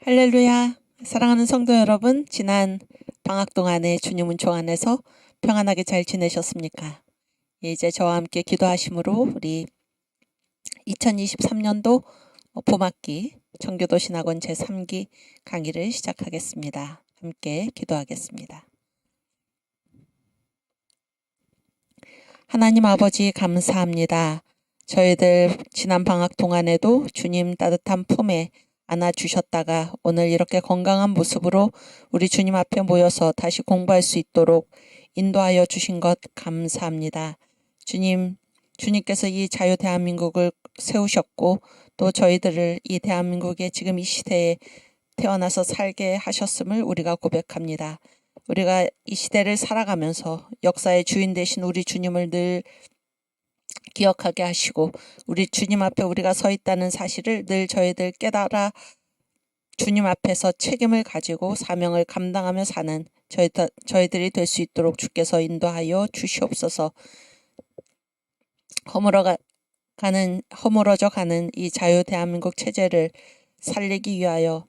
할렐루야. 사랑하는 성도 여러분, 지난 방학 동안에 주님 은총 안에서 평안하게 잘 지내셨습니까? 이제 저와 함께 기도하심으로 우리 2023년도 봄학기 청교도 신학원 제3기 강의를 시작하겠습니다. 함께 기도하겠습니다. 하나님 아버지 감사합니다. 저희들 지난 방학 동안에도 주님 따뜻한 품에 안아주셨다가 오늘 이렇게 건강한 모습으로 우리 주님 앞에 모여서 다시 공부할 수 있도록 인도하여 주신 것 감사합니다. 주님께서 이 자유 대한민국을 세우셨고 또 저희들을 이 대한민국의 지금 이 시대에 태어나서 살게 하셨음을 우리가 고백합니다. 우리가 이 시대를 살아가면서 역사의 주인 되신 우리 주님을 늘 기억하게 하시고 우리 주님 앞에 우리가 서 있다는 사실을 늘 저희들 깨달아 주님 앞에서 책임을 가지고 사명을 감당하며 사는 저희들이 될 수 있도록 주께서 인도하여 주시옵소서. 허물어져 가는 이 자유 대한민국 체제를 살리기 위하여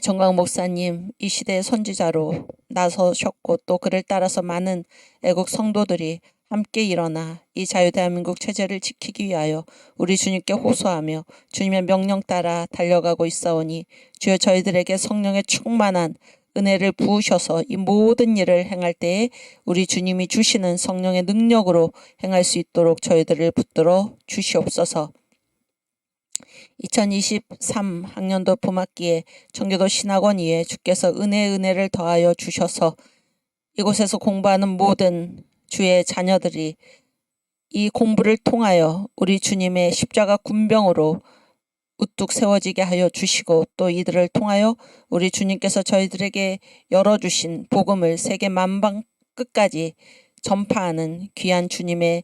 정광 목사님 이 시대의 선지자로 나서셨고 또 그를 따라서 많은 애국 성도들이 함께 일어나 이 자유 대한민국 체제를 지키기 위하여 우리 주님께 호소하며 주님의 명령 따라 달려가고 있사오니 주여 저희들에게 성령의 충만한 은혜를 부으셔서 이 모든 일을 행할 때에 우리 주님이 주시는 성령의 능력으로 행할 수 있도록 저희들을 붙들어 주시옵소서. 2023 학년도 봄학기에 청교도 신학원 위에 주께서 은혜를 더하여 주셔서 이곳에서 공부하는 모든 주의 자녀들이 이 공부를 통하여 우리 주님의 십자가 군병으로 우뚝 세워지게 하여 주시고 또 이들을 통하여 우리 주님께서 저희들에게 열어주신 복음을 세계 만방 끝까지 전파하는 귀한 주님의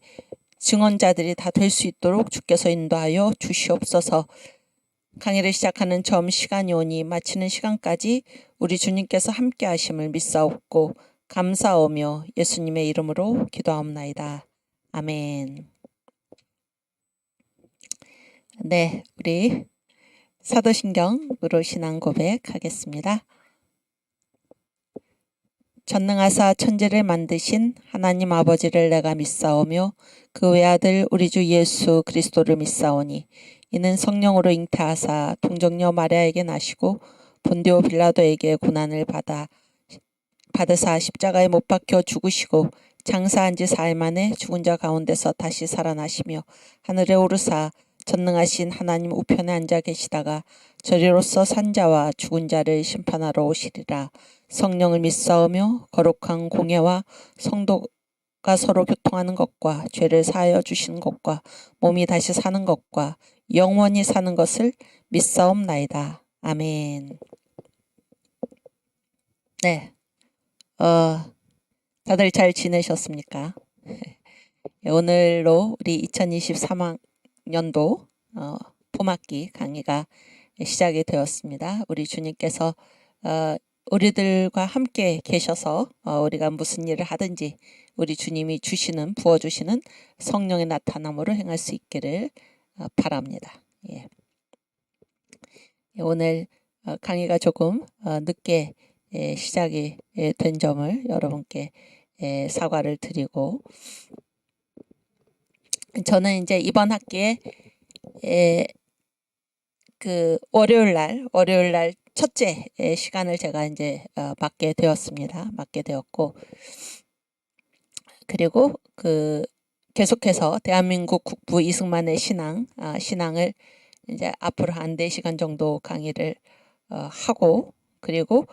증언자들이 다 될 수 있도록 주께서 인도하여 주시옵소서. 강의를 시작하는 시간이 오니 마치는 시간까지 우리 주님께서 함께 하심을 믿사옵고 감사하며 예수님의 이름으로 기도하옵나이다. 아멘. 네, 우리 사도신경으로 신앙 고백하겠습니다. 전능하사 천지를 만드신 하나님 아버지를 내가 믿사오며 그 외아들 우리 주 예수 그리스도를 믿사오니 이는 성령으로 잉태하사 동정녀 마리아에게 나시고 본디오 빌라도에게 고난을 받으사 십자가에 못 박혀 죽으시고 장사한 지 4일 만에 죽은 자 가운데서 다시 살아나시며 하늘에 오르사 전능하신 하나님 우편에 앉아 계시다가 저리로서 산 자와 죽은 자를 심판하러 오시리라. 성령을 믿사오며 거룩한 공예와 성도가 서로 교통하는 것과 죄를 사하여 주시는 것과 몸이 다시 사는 것과 영원히 사는 것을 믿사옵나이다. 아멘. 네, 다들 잘 지내셨습니까? 오늘로 우리 2023학년도 봄학기 강의가 시작이 되었습니다. 우리 주님께서 우리들과 함께 계셔서 우리가 무슨 일을 하든지 우리 주님이 부어주시는 성령의 나타남으로 행할 수 있기를 바랍니다. 예. 오늘 강의가 조금 늦게 시작이 된 점을 여러분께 사과를 드리고 저는 이제 이번 학기에 그 월요일 날 첫째 시간을 제가 이제 맡게 되었고 그리고 계속해서 대한민국 국부 이승만의 신앙을 이제 앞으로 한 4시간 정도 강의를 하고 그리고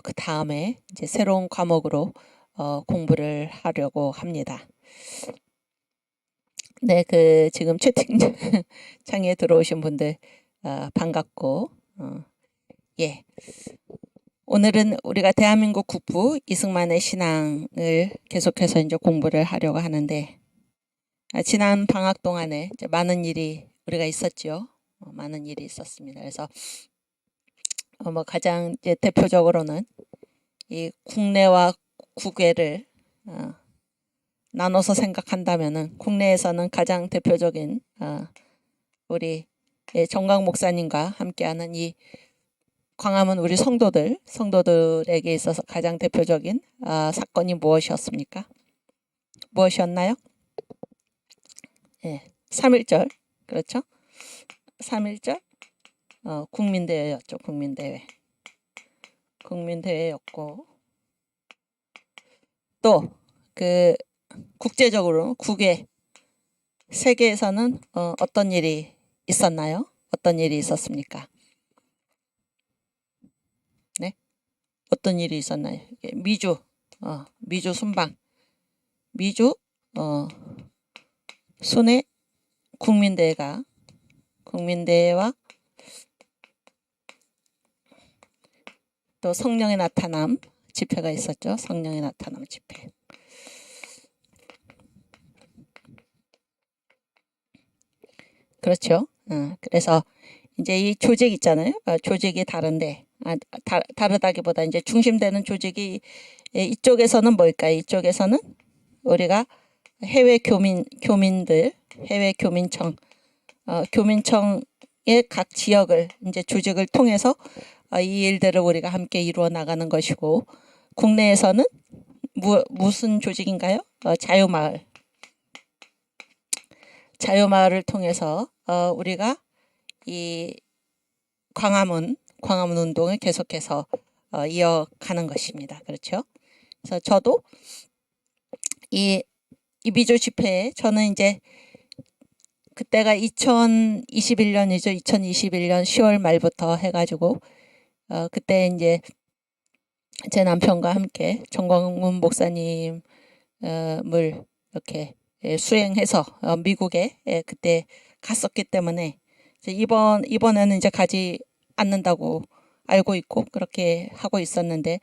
그 다음에 이제 새로운 과목으로 공부를 하려고 합니다. 네, 지금 채팅창에 들어오신 분들 반갑고 예. 오늘은 우리가 대한민국 국부 이승만의 신앙을 계속해서 이제 공부를 하려고 하는데 지난 방학 동안에 이제 많은 일이 우리가 있었죠. 많은 일이 있었습니다. 그래서 가장 이제 대표적으로는 이 국내와 국외를 나눠서 생각한다면은 국내에서는 가장 대표적인 우리 정광 목사님과 함께하는 이 광화문 우리 성도들에게 있어서 가장 대표적인 사건이 무엇이었습니까? 무엇이었나요? 3.1절, 그렇죠? 3.1절 국민대회였죠. 국민대회였고, 또 그 국제적으로 세계에서는 어떤 일이 있었나요? 어떤 일이 있었습니까? 네, 어떤 일이 있었나요? 미주 순방, 미주 순회 국민대회와 또 성령의 나타남 집회가 있었죠. 성령의 나타남 집회. 그렇죠. 그래서 이제 이 조직 있잖아요. 조직이 다른데, 다르다기보다 이제 중심되는 조직이 이쪽에서는 뭘까요? 이쪽에서는 우리가 해외 교민들, 해외 교민청, 교민청의 각 지역을 이제 조직을 통해서 이 일들을 우리가 함께 이루어 나가는 것이고, 국내에서는 무슨 조직인가요? 자유마을을 통해서 우리가 이 광화문 운동을 계속해서 이어가는 것입니다. 그렇죠? 그래서 저도 이 미주 집회에 저는 이제 그때가 2021년이죠. 2021년 10월 말부터 해가지고 그때 이제 제 남편과 함께 정광훈 목사님을 이렇게 수행해서 미국에 그때 갔었기 때문에 이번에는 이제 가지 않는다고 알고 있고 그렇게 하고 있었는데,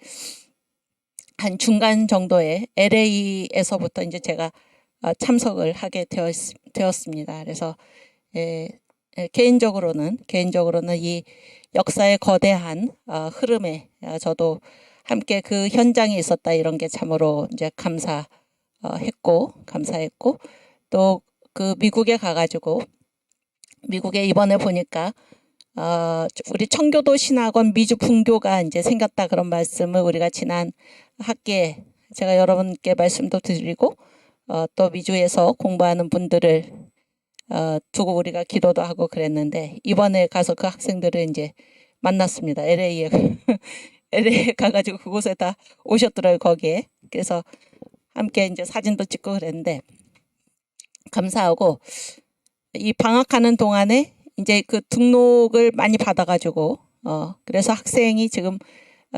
한 중간 정도에 LA에서부터 이제 제가 참석을 하게 되었습니다. 그래서 개인적으로는 이 역사의 거대한 흐름에 저도 함께 그 현장에 있었다, 이런 게 참으로 이제 감사했고 또 그 미국에 가가지고 미국에 이번에 보니까 우리 청교도 신학원 미주 분교가 이제 생겼다, 그런 말씀을 우리가 지난 학기에 제가 여러분께 말씀도 드리고 또 미주에서 공부하는 분들을 두고 우리가 기도도 하고 그랬는데, 이번에 가서 그 학생들을 이제 만났습니다. LA에 LA에 가가지고 그곳에 다 오셨더라고요, 거기에. 그래서 함께 이제 사진도 찍고 그랬는데, 감사하고, 이 방학하는 동안에 이제 그 등록을 많이 받아가지고 그래서 학생이 지금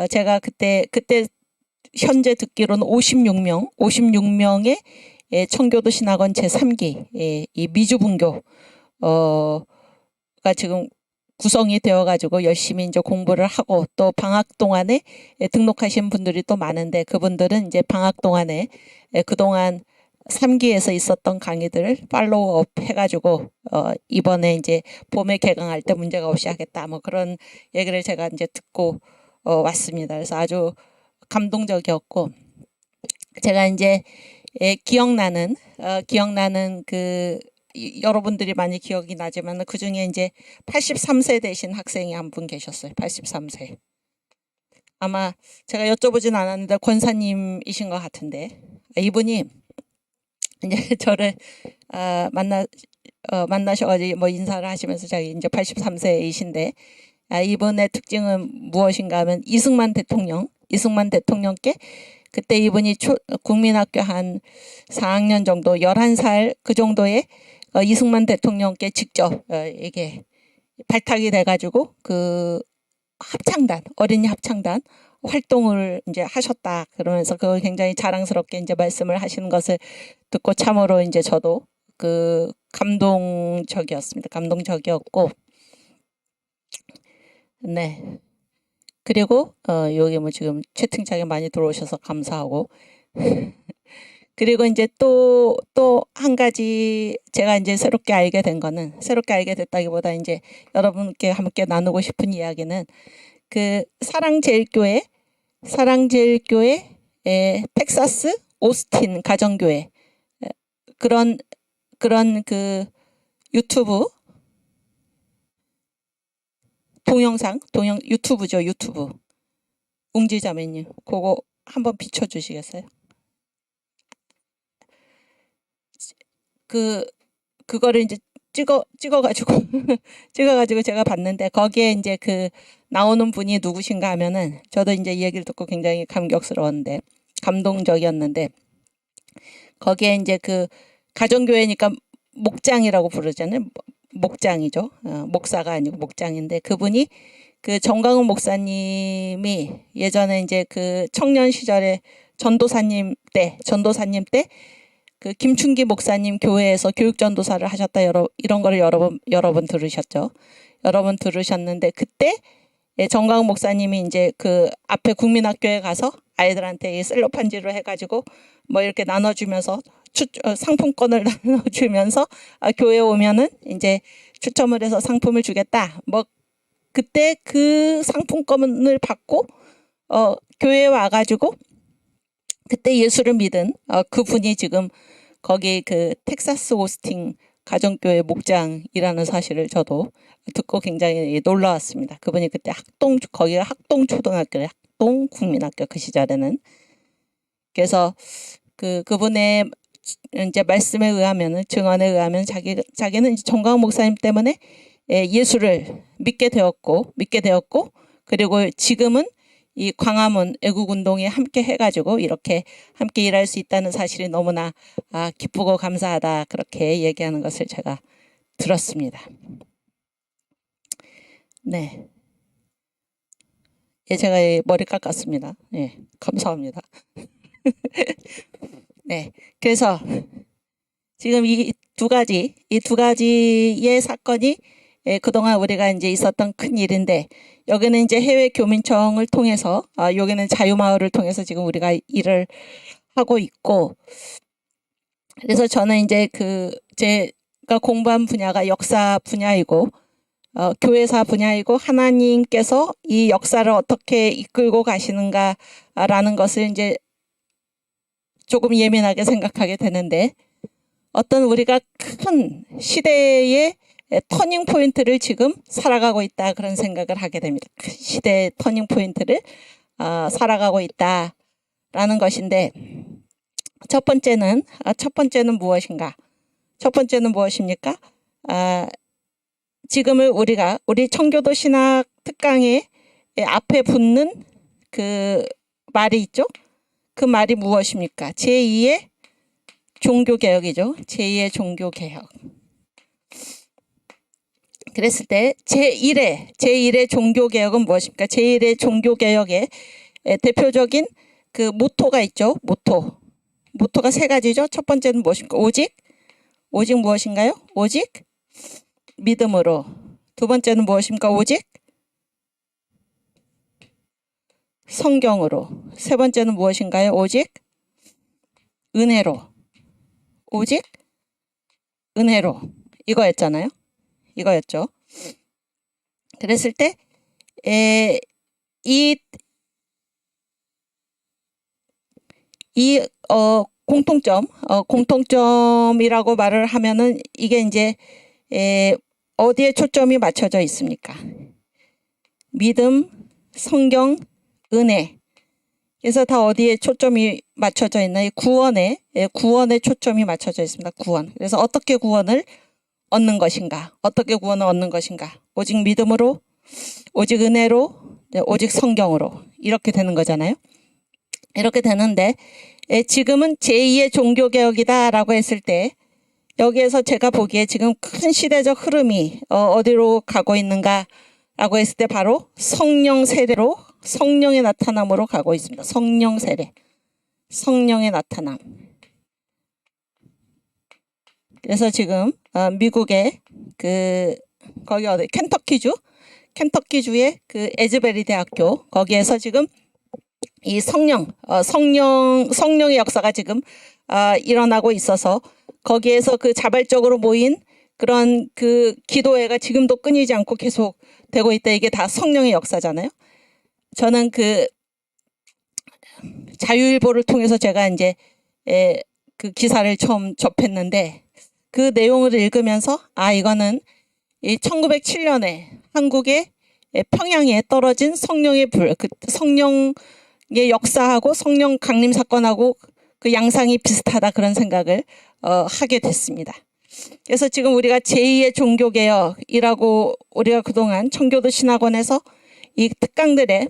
제가 그때 현재 듣기로는 56명의 청교도 신학원 제3기 이 미주분교가 지금 구성이 되어가지고 열심히 이제 공부를 하고, 또 방학 동안에 등록하신 분들이 또 많은데, 그분들은 이제 방학 동안에 그동안 3기에서 있었던 강의들을 팔로우업 해가지고 이번에 이제 봄에 개강할 때 문제가 없이 하겠다, 뭐 그런 얘기를 제가 이제 듣고 왔습니다. 그래서 아주 감동적이었고, 제가 이제 기억나는 그 여러분들이 많이 기억이 나지만 그 중에 이제 83세 되신 학생이 한 분 계셨어요. 83세. 아마 제가 여쭤보진 않았는데 권사님이신 것 같은데, 이분이 이제 저를 만나셔가지고 뭐 인사를 하시면서 자기 이제 83세이신데 이분의 특징은 무엇인가 하면 이승만 대통령께 그때 이분이 국민학교 한 4학년 정도, 11살 그 정도에 이승만 대통령께 직접 이게 발탁이 돼가지고 그 어린이 합창단 활동을 이제 하셨다, 그러면서 그걸 굉장히 자랑스럽게 이제 말씀을 하시는 것을 듣고 참으로 이제 저도 그 감동적이었고, 네. 그리고 여기 뭐 지금 채팅창에 많이 들어오셔서 감사하고 그리고 이제 또 한 가지 제가 이제 새롭게 알게 됐다기보다 이제 여러분께 함께 나누고 싶은 이야기는 그 사랑제일교회 텍사스 오스틴 가정교회 그런 그 유튜브 동영상, 유튜브죠, 유튜브. 웅지자매님, 그거 한번 비춰주시겠어요? 그거를 이제 찍어가지고, 찍어가지고 제가 봤는데, 거기에 이제 나오는 분이 누구신가 하면은, 저도 이제 이 얘기를 듣고 굉장히 감격스러웠는데, 감동적이었는데, 거기에 이제 가정교회니까 목장이라고 부르잖아요. 목장이죠. 목사가 아니고 목장인데, 그분이 정강훈 목사님이 예전에 이제 청년 시절에 전도사님 때 김춘기 목사님 교회에서 교육전도사를 하셨다, 이런 거를 여러 번 들으셨죠. 여러 번 들으셨는데, 그때 정강훈 목사님이 이제 앞에 국민학교에 가서 아이들한테 셀로판지로 해가지고 뭐 이렇게 나눠주면서 상품권을 나눠주면서 교회에 오면은 이제 추첨을 해서 상품을 주겠다. 뭐 그때 그 상품권을 받고 교회에 와가지고 그때 예수를 믿은 그분이 지금 거기 텍사스 오스틴 가정교회 목장이라는 사실을 저도 듣고 굉장히 놀라웠습니다. 그분이 그때 거기가 학동초등학교래, 학동국민학교, 그 시절에는. 그래서 그분의 이제 말씀에 의하면, 증언에 의하면 자기는 이제 정강훈 목사님 때문에 예수를 믿게 되었고, 그리고 지금은 이 광화문 애국운동에 함께 해가지고 이렇게 함께 일할 수 있다는 사실이 너무나 기쁘고 감사하다, 그렇게 얘기하는 것을 제가 들었습니다. 네. 예, 제가 머리 깎았습니다. 예, 감사합니다. 네. 그래서 지금 이 두 가지의 사건이 그동안 우리가 이제 있었던 큰 일인데, 여기는 이제 해외 교민청을 통해서, 여기는 자유마을을 통해서 지금 우리가 일을 하고 있고, 그래서 저는 이제 제가 공부한 분야가 역사 분야이고, 교회사 분야이고, 하나님께서 이 역사를 어떻게 이끌고 가시는가라는 것을 이제 조금 예민하게 생각하게 되는데, 어떤 우리가 큰 시대의 터닝 포인트를 지금 살아가고 있다, 그런 생각을 하게 됩니다. 시대의 터닝 포인트를 살아가고 있다라는 것인데, 첫 번째는 무엇인가? 첫 번째는 무엇입니까? 지금을 우리 청교도 신학 특강의 앞에 붙는 그 말이 있죠? 그 말이 무엇입니까? 제2의 종교개혁이죠. 제2의 종교개혁. 그랬을 때 제1의 종교개혁은 무엇입니까? 제1의 종교개혁의 대표적인 모토가 있죠. 모토가 세 가지죠. 첫 번째는 무엇입니까? 오직 무엇인가요? 오직 믿음으로. 두 번째는 무엇입니까? 오직 성경으로. 세 번째는 무엇인가요? 오직 은혜로. 오직 은혜로. 이거였죠. 그랬을 때 공통점이라고 말을 하면은, 이게 이제 어디에 초점이 맞춰져 있습니까? 믿음, 성경, 은혜. 그래서 다 어디에 초점이 맞춰져 있나요? 구원에 초점이 맞춰져 있습니다. 구원. 그래서 어떻게 구원을 얻는 것인가? 오직 믿음으로, 오직 은혜로, 오직 성경으로, 이렇게 되는 거잖아요. 이렇게 되는데, 지금은 제2의 종교개혁이다라고 했을 때, 여기에서 제가 보기에 지금 큰 시대적 흐름이 어디로 가고 있는가라고 했을 때, 바로 성령 세례로, 성령의 나타남으로 가고 있습니다. 성령 세례, 성령의 나타남. 그래서 지금 미국의 거기 어디 켄터키주의 에즈베리 대학교, 거기에서 지금 이 성령의 역사가 지금 일어나고 있어서, 거기에서 자발적으로 모인 그런 기도회가 지금도 끊이지 않고 계속 되고 있다. 이게 다 성령의 역사잖아요. 저는 자유일보를 통해서 제가 이제 그 기사를 처음 접했는데, 그 내용을 읽으면서 이거는 이 1907년에 한국의 평양에 떨어진 성령의 불, 그 성령의 역사하고 성령 강림 사건하고 그 양상이 비슷하다, 그런 생각을 하게 됐습니다. 그래서 지금 우리가 제2의 종교개혁이라고 우리가 그동안 청교도 신학원에서 이 특강들에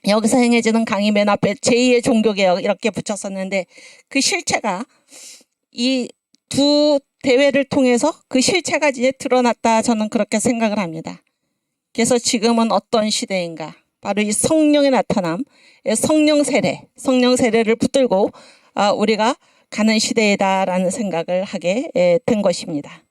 여기서 행해지는 강의 맨 앞에 제2의 종교개혁 이렇게 붙였었는데, 그 실체가 이 두 대회를 통해서 그 실체가 이제 드러났다, 저는 그렇게 생각을 합니다. 그래서 지금은 어떤 시대인가? 바로 이 성령의 나타남, 성령 세례를 붙들고 우리가 가는 시대이다라는 생각을 하게 된 것입니다.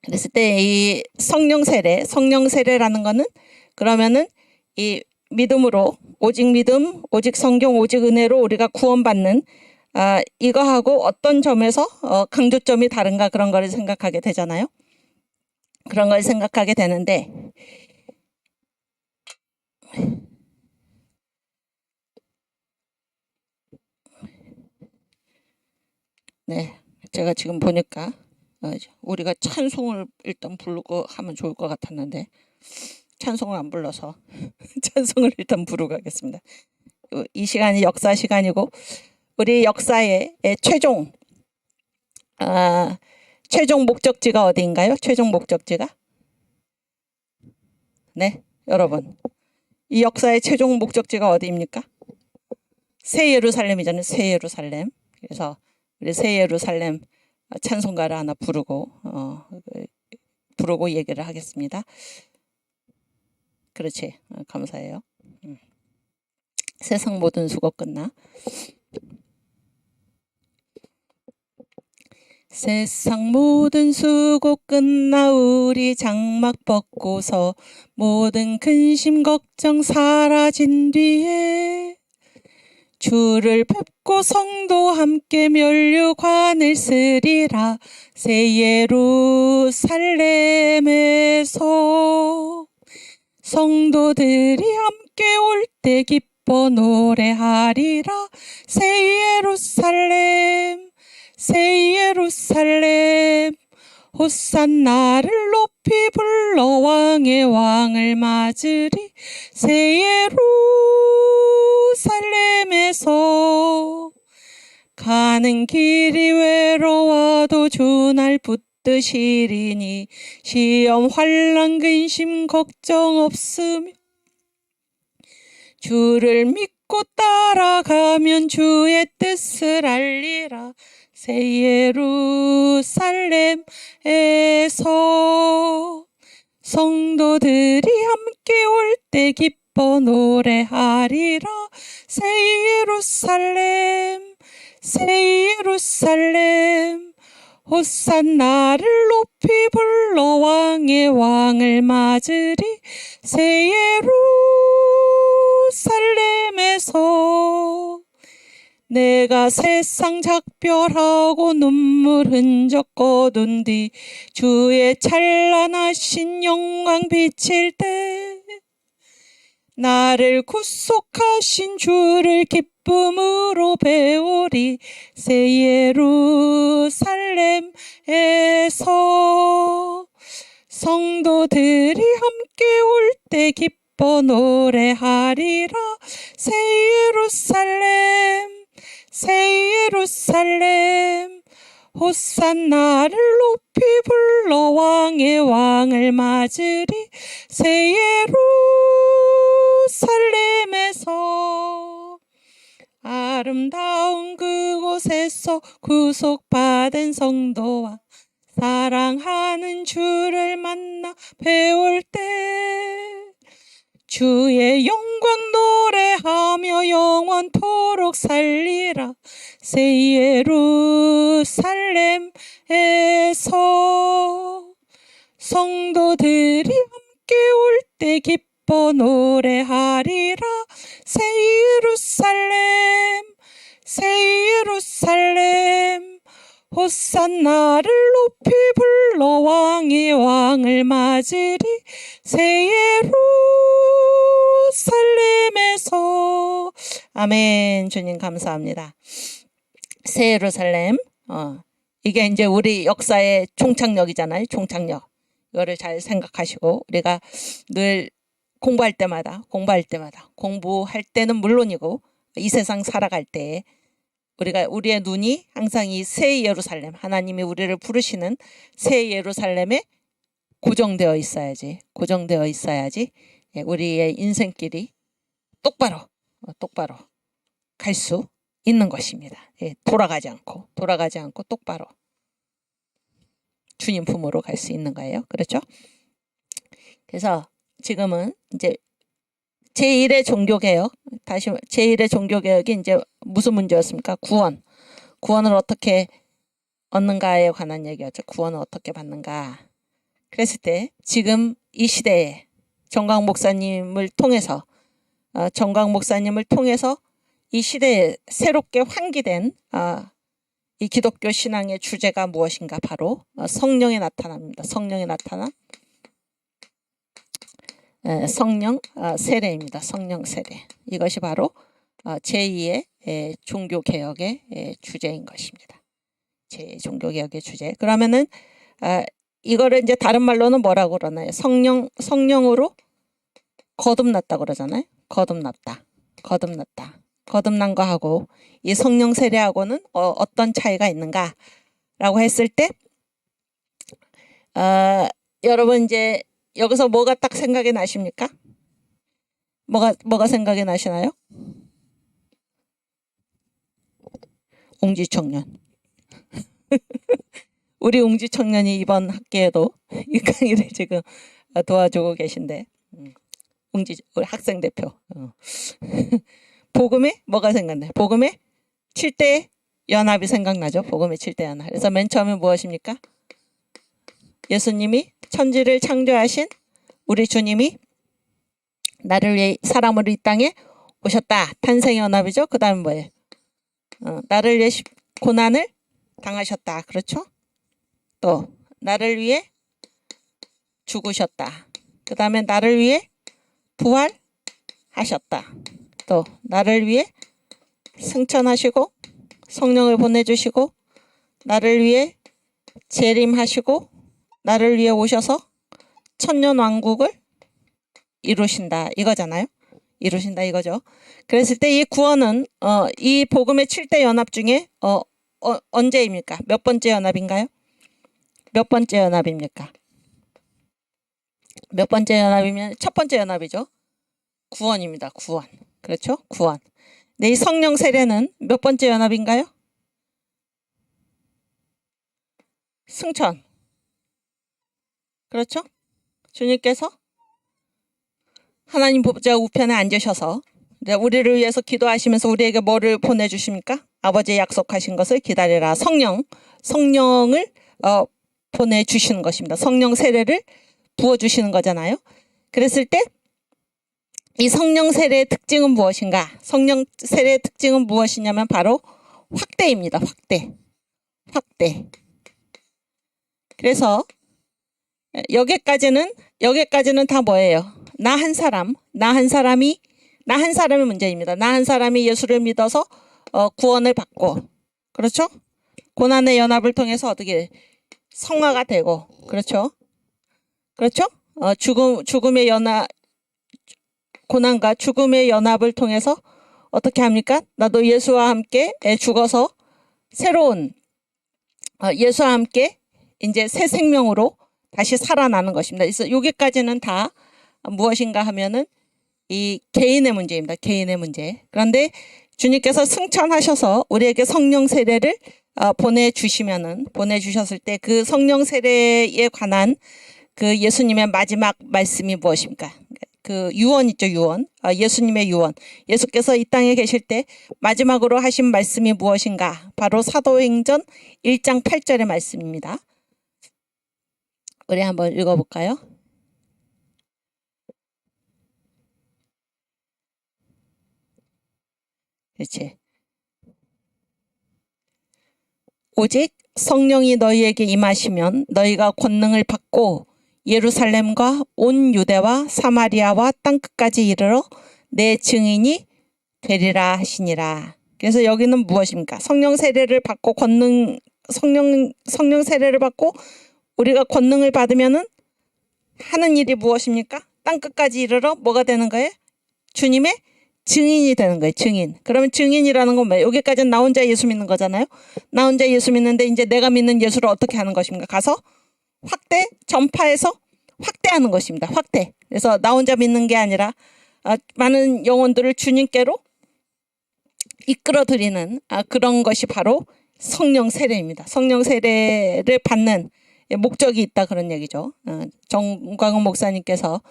그랬을 때 이 성령 세례라는 거는 그러면은 이 믿음으로, 오직 믿음, 오직 성경, 오직 은혜로 우리가 구원받는 이거하고 어떤 점에서 강조점이 다른가, 그런 거를 생각하게 되잖아요. 그런 걸 생각하게 되는데, 네, 제가 지금 보니까 우리가 찬송을 일단 부르고 하면 좋을 것 같았는데 찬송을 안 불러서 찬송을 일단 부르고 가겠습니다. 이 시간이 역사 시간이고, 우리 역사의 최종 목적지가 어디인가요? 최종 목적지가? 네, 여러분, 이 역사의 최종 목적지가 어디입니까? 새 예루살렘이잖아요. 새 예루살렘. 그래서 우리 새 예루살렘 찬송가를 하나 부르고 얘기를 하겠습니다. 그렇지, 감사해요. 세상 모든 수고 끝나. 세상 모든 수고 끝나 우리 장막 벗고서 모든 근심 걱정 사라진 뒤에 주를 뵙고 성도 함께 면류관을 쓰리라. 새 예루살렘에서 성도들이 함께 올 때 기뻐 노래하리라. 새 예루살렘, 새 예루살렘, 호산나를 높이 불러 왕의 왕을 맞으리. 새 예루살렘에서 가는 길이 외로워도 주 날 붙드시리니 시험 환난 근심 걱정 없으며 주를 믿고 따라가면 주의 뜻을 알리라. 새 예루살렘에서 성도들이 함께 올 때 기뻐 노래하리라. 새 예루살렘, 새 예루살렘, 호산나를 높이 불러 왕의 왕을 맞으리. 새 예루살렘에서 내가 세상 작별하고 눈물 흔적 거둔 뒤 주의 찬란하신 영광 비칠 때 나를 구속하신 주를 기쁨으로 배우리. 새 예루살렘에서 성도들이 함께 올 때 기뻐 노래하리라. 새 예루살렘, 새 예루살렘, 호산나를 높이 불러 왕의 왕을 맞으리. 새 예루살렘에서 아름다운 그곳에서 구속받은 성도와 사랑하는 주를 만나 배울 때 주의 영광 노래하며 영원토록 살리라. 새 예루살렘에서 성도들이 함께 올 때 기뻐 노래하리라. 새 예루살렘, 새 예루살렘, 호산나를 높이 불러 왕의 왕을 맞으리. 새 예루살렘에서. 아멘. 주님 감사합니다. 새 예루살렘, 이게 이제 우리 역사의 종착역이잖아요. 종착역. 이거를 잘 생각하시고 우리가 늘 공부할 때마다 공부할 때는 물론이고 이 세상 살아갈 때 우리의 눈이 항상 이 새 예루살렘, 하나님이 우리를 부르시는 새 예루살렘에 고정되어 있어야지. 예, 우리의 인생길이 똑바로 갈 수 있는 것입니다. 예, 돌아가지 않고 똑바로 주님 품으로 갈 수 있는 거예요. 그렇죠? 그래서 지금은 이제 제1의 종교개혁, 다시 제1의 종교개혁이 이제 무슨 문제였습니까? 구원을 어떻게 얻는가에 관한 얘기였죠. 구원을 어떻게 받는가. 그랬을 때 지금 이 시대에 정광 목사님을 통해서 이 시대에 새롭게 환기된 이 기독교 신앙의 주제가 무엇인가? 바로 성령의 나타남입니다. 성령의 나타남. 성령 세례입니다. 성령 세례. 이것이 바로 제2의 종교개혁의 주제인 것입니다. 제2의 종교개혁의 주제. 그러면은 이거를 이제 다른 말로는 뭐라고 그러나요? 성령으로 거듭났다고 그러잖아요. 거듭난 거하고 이 성령 세례하고는 어떤 차이가 있는가라고 했을 때 여러분 이제 여기서 뭐가 딱 생각이 나십니까? 뭐가 생각이 나시나요? 옹지청년. 우리 옹지청년이 이번 학기에도 이 강의를 지금 도와주고 계신데 우리 학생 대표. 복음에 뭐가 생각나요? 복음에 7대 연합이 생각나죠. 복음의 7대 연합. 그래서 맨 처음에 무엇입니까? 예수님이 천지를 창조하신 우리 주님이 나를 위해 사람으로 이 땅에 오셨다. 탄생의 연합이죠. 그 다음에 뭐예요? 나를 위해 고난을 당하셨다. 그렇죠? 또 나를 위해 죽으셨다. 그 다음에 나를 위해 부활하셨다. 또 나를 위해 승천하시고 성령을 보내주시고 나를 위해 재림하시고 나를 위해 오셔서 천년왕국을 이루신다 이거잖아요. 이루신다 이거죠. 그랬을 때 이 구원은 이 복음의 7대 연합 중에 언제입니까? 몇 번째 연합인가요? 몇 번째 연합입니까? 몇 번째 연합이면 첫 번째 연합이죠. 구원입니다. 구원. 그렇죠? 구원. 네, 이 성령 세례는 몇 번째 연합인가요? 승천. 그렇죠? 주님께서 하나님 보좌 우편에 앉으셔서 우리를 위해서 기도하시면서 우리에게 뭐를 보내주십니까? 아버지의 약속하신 것을 기다리라. 성령을 보내주시는 것입니다. 성령 세례를 부어주시는 거잖아요. 그랬을 때 이 성령 세례의 특징은 무엇인가? 성령 세례의 특징은 무엇이냐면 바로 확대입니다. 확대. 그래서 여기까지는 다 뭐예요? 나 한 사람의 문제입니다. 나 한 사람이 예수를 믿어서 구원을 받고, 그렇죠? 고난의 연합을 통해서 어떻게 성화가 되고, 그렇죠? 죽음의 연합, 고난과 죽음의 연합을 통해서 어떻게 합니까? 나도 예수와 함께 죽어서 새로운 예수와 함께 이제 새 생명으로 다시 살아나는 것입니다. 그래서 여기까지는 다 무엇인가 하면은 이 개인의 문제입니다. 개인의 문제. 그런데 주님께서 승천하셔서 우리에게 성령 세례를 보내주셨을 때 그 성령 세례에 관한 그 예수님의 마지막 말씀이 무엇입니까? 그 유언 있죠, 유언. 예수님의 유언. 예수께서 이 땅에 계실 때 마지막으로 하신 말씀이 무엇인가? 바로 사도행전 1장 8절의 말씀입니다. 우리 한번 읽어볼까요? 그렇지. 오직 성령이 너희에게 임하시면 너희가 권능을 받고 예루살렘과 온 유대와 사마리아와 땅끝까지 이르러 내 증인이 되리라 하시니라. 그래서 여기는 무엇입니까? 성령 세례를 받고 성령 세례를 받고 우리가 권능을 받으면은 하는 일이 무엇입니까? 땅끝까지 이르러 뭐가 되는 거예요? 주님의 증인이 되는 거예요. 증인. 그러면 증인이라는 건 뭐예요? 여기까지는 나 혼자 예수 믿는 거잖아요. 나 혼자 예수 믿는데 이제 내가 믿는 예수를 어떻게 하는 것입니까? 가서 확대, 전파해서 확대하는 것입니다. 확대. 그래서 나 혼자 믿는 게 아니라 많은 영혼들을 주님께로 이끌어들이는 그런 것이 바로 성령 세례입니다. 성령 세례를 받는 목적이 있다 그런 얘기죠. 정광훈 목사님께서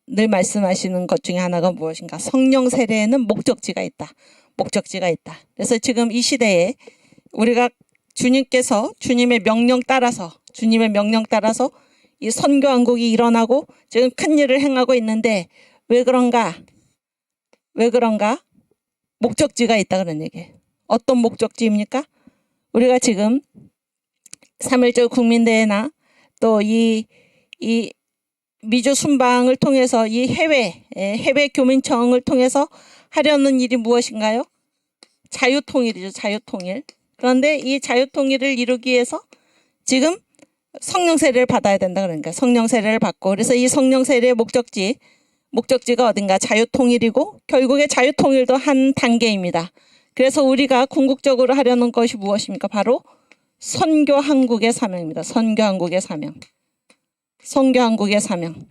늘 말씀하시는 것 중에 하나가 무엇인가? 성령 세례에는 목적지가 있다. 목적지가 있다. 그래서 지금 이 시대에 우리가 주님께서 주님의 명령 따라서 이 선교왕국이 일어나고 지금 큰 일을 행하고 있는데 왜 그런가? 목적지가 있다 그런 얘기예요. 어떤 목적지입니까? 우리가 지금 3.1절 국민대회나 또 이 미주 순방을 통해서 이 해외 교민청을 통해서 하려는 일이 무엇인가요? 자유통일이죠. 자유통일. 그런데 이 자유통일을 이루기 위해서 지금 성령 세례를 받아야 된다 그러니까 성령 세례를 받고 그래서 이 성령 세례의 목적지가 어딘가 자유통일이고 결국에 자유통일도 한 단계입니다. 그래서 우리가 궁극적으로 하려는 것이 무엇입니까? 바로 선교한국의 사명입니다. 선교한국의 사명.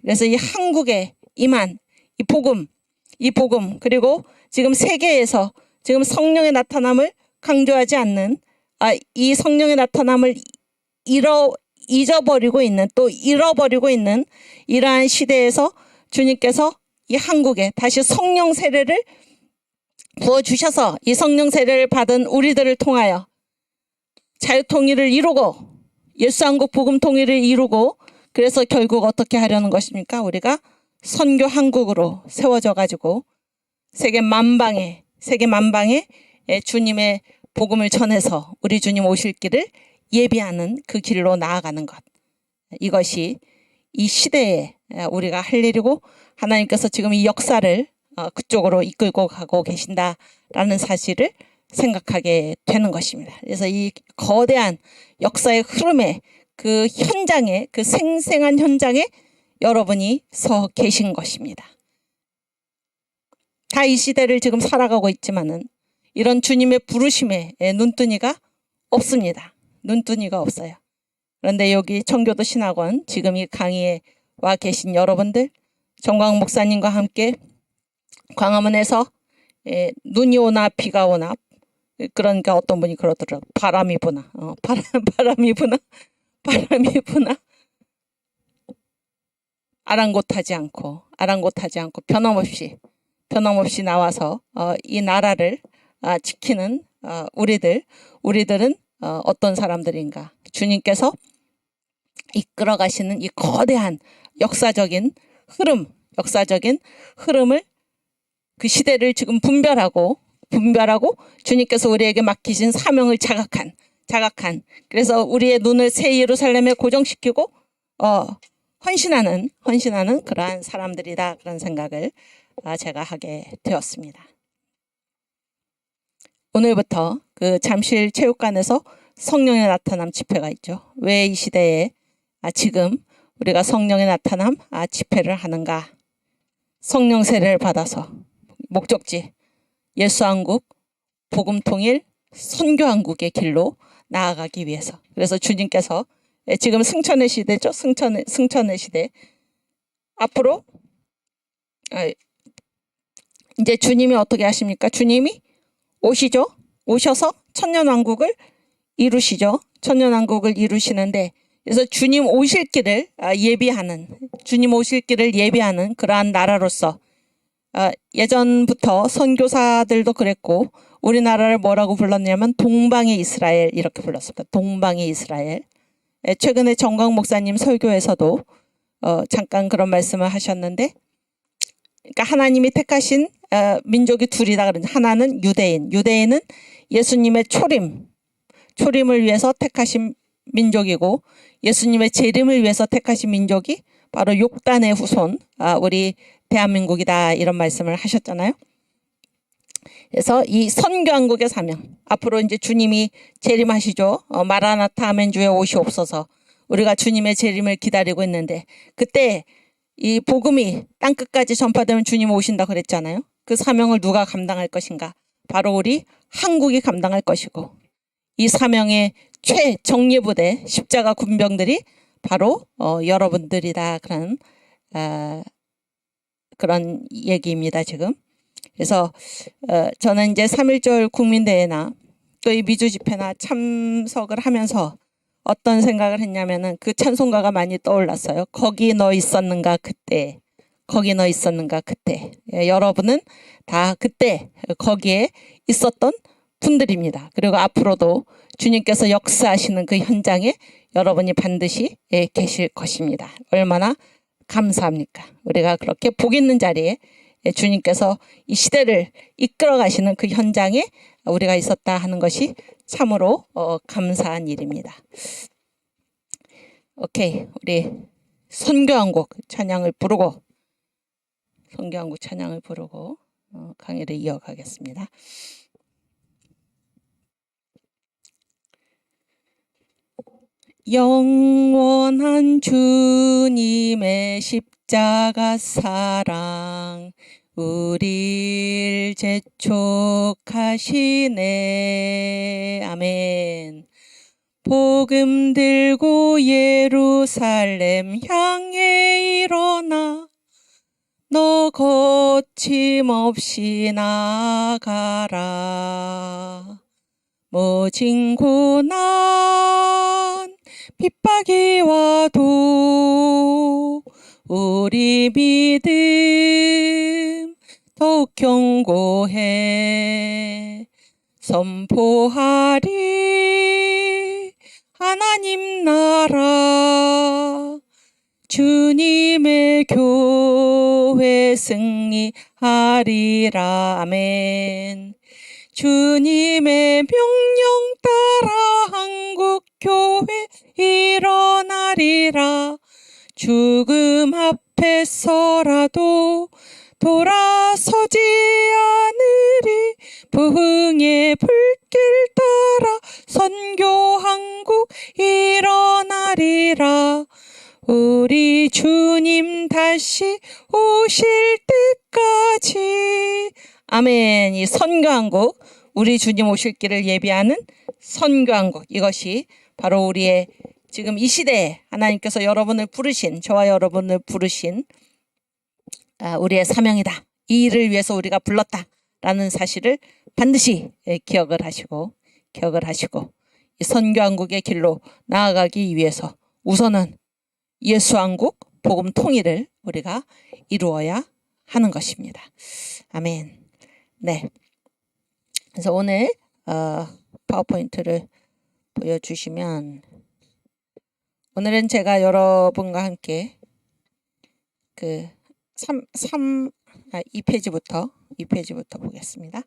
그래서 이 한국에 임한 이 복음 그리고 지금 세계에서 지금 성령의 나타남을 강조하지 않는 이 성령의 나타남을 잊어버리고 있는 또 잃어버리고 있는 이러한 시대에서 주님께서 이 한국에 다시 성령 세례를 부어주셔서 이 성령 세례를 받은 우리들을 통하여 자유통일을 이루고 예수한국 복음 통일을 이루고 그래서 결국 어떻게 하려는 것입니까? 우리가 선교 한국으로 세워져 가지고 세계 만방에 주님의 복음을 전해서 우리 주님 오실 길을 예비하는 그 길로 나아가는 것. 이것이 이 시대에 우리가 할 일이고 하나님께서 지금 이 역사를 그쪽으로 이끌고 가고 계신다라는 사실을 생각하게 되는 것입니다. 그래서 이 거대한 역사의 흐름에 그 현장에 그 생생한 현장에 여러분이 서 계신 것입니다. 다 이 시대를 지금 살아가고 있지만은 이런 주님의 부르심에 눈뜨니가 없습니다. 눈뜨니가 없어요. 그런데 여기 청교도 신학원 지금 이 강의에 와 계신 여러분들 정광 목사님과 함께 광화문에서 눈이 오나 비가 오나 그러니까 어떤 분이 그러더라고요. 바람이 부나 아랑곳하지 않고 변함없이 나와서 이 나라를 지키는 우리들은 어떤 사람들인가? 주님께서 이끌어 가시는 이 거대한 역사적인 흐름을 그 시대를 지금 분별하고 주님께서 우리에게 맡기신 사명을 자각한 그래서 우리의 눈을 새 예루살렘에 고정시키고 헌신하는 그러한 사람들이다 그런 생각을 제가 하게 되었습니다. 오늘부터 그 잠실 체육관에서 성령의 나타남 집회가 있죠. 왜 이 시대에 지금 우리가 성령의 나타남 집회를 하는가? 성령 세례를 받아서 목적지 예수한국 복음통일 선교한국의 길로 나아가기 위해서. 그래서 주님께서 지금 승천의 시대죠. 승천의 시대. 앞으로 이제 주님이 어떻게 하십니까? 주님이 오시죠. 오셔서 천년왕국을 이루시죠. 천년왕국을 이루시는데 그래서 주님 오실 길을 예비하는 그러한 나라로서 예전부터 선교사들도 그랬고 우리나라를 뭐라고 불렀냐면 동방의 이스라엘 이렇게 불렀습니다. 동방의 이스라엘. 최근에 정광 목사님 설교에서도 잠깐 그런 말씀을 하셨는데 그러니까 하나님이 택하신 민족이 둘이다 그러는데 하나는 유대인은 예수님의 초림을 위해서 택하신 민족이고 예수님의 재림을 위해서 택하신 민족이 바로 욕단의 후손 우리 대한민국이다 이런 말씀을 하셨잖아요. 그래서 이 선교한국의 사명 앞으로 이제 주님이 재림하시죠. 마라나타 아멘 주여 오시옵소서. 우리가 주님의 재림을 기다리고 있는데 그때 이 복음이 땅끝까지 전파되면 주님 오신다 그랬잖아요. 그 사명을 누가 감당할 것인가? 바로 우리 한국이 감당할 것이고 이 사명의 최정예부대 십자가 군병들이 바로 여러분들이다. 그런 얘기입니다. 지금. 그래서 저는 이제 3.1절 국민대회나 또 이 미주집회나 참석을 하면서 어떤 생각을 했냐면은 그 찬송가가 많이 떠올랐어요. 거기 너 있었는가 그때. 거기 너 있었는가 그때. 여러분은 다 그때 거기에 있었던 분들입니다. 그리고 앞으로도 주님께서 역사하시는 그 현장에 여러분이 반드시 계실 것입니다. 얼마나 감사합니까? 우리가 그렇게 복 있는 자리에 주님께서 이 시대를 이끌어 가시는 그 현장에 우리가 있었다 하는 것이 참으로 감사한 일입니다. 오케이, 우리 선교한곡 찬양을 부르고 강의를 이어가겠습니다. 영원한 주님의 십자가 사랑 우리를 재촉하시네. 아멘. 복음 들고 예루살렘 향해 일어나 너 거침없이 나가라. 모진 고난 핍박이 와도 우리 믿음 더욱 견고해 선포하리 하나님 나라 주님의 교회 승리하리라. 아멘. 주님의 명령 따라 한국교회 일어나리라. 죽음 앞에서라도 돌아서지 않으리. 부흥의 불길 따라 선교 한국 일어나리라. 우리 주님 다시 오실 때까지. 아멘. 이 선교한국, 우리 주님 오실 길을 예비하는 선교한국, 이것이 바로 우리의 지금 이 시대에 하나님께서 여러분을 부르신, 저와 여러분을 부르신 우리의 사명이다. 이 일을 위해서 우리가 불렀다라는 사실을 반드시 기억을 하시고 이 선교한국의 길로 나아가기 위해서 우선은 예수한국 복음 통일을 우리가 이루어야 하는 것입니다. 아멘. 네. 그래서 오늘 파워포인트를 보여주시면, 오늘은 제가 여러분과 함께 그 2페이지부터 보겠습니다.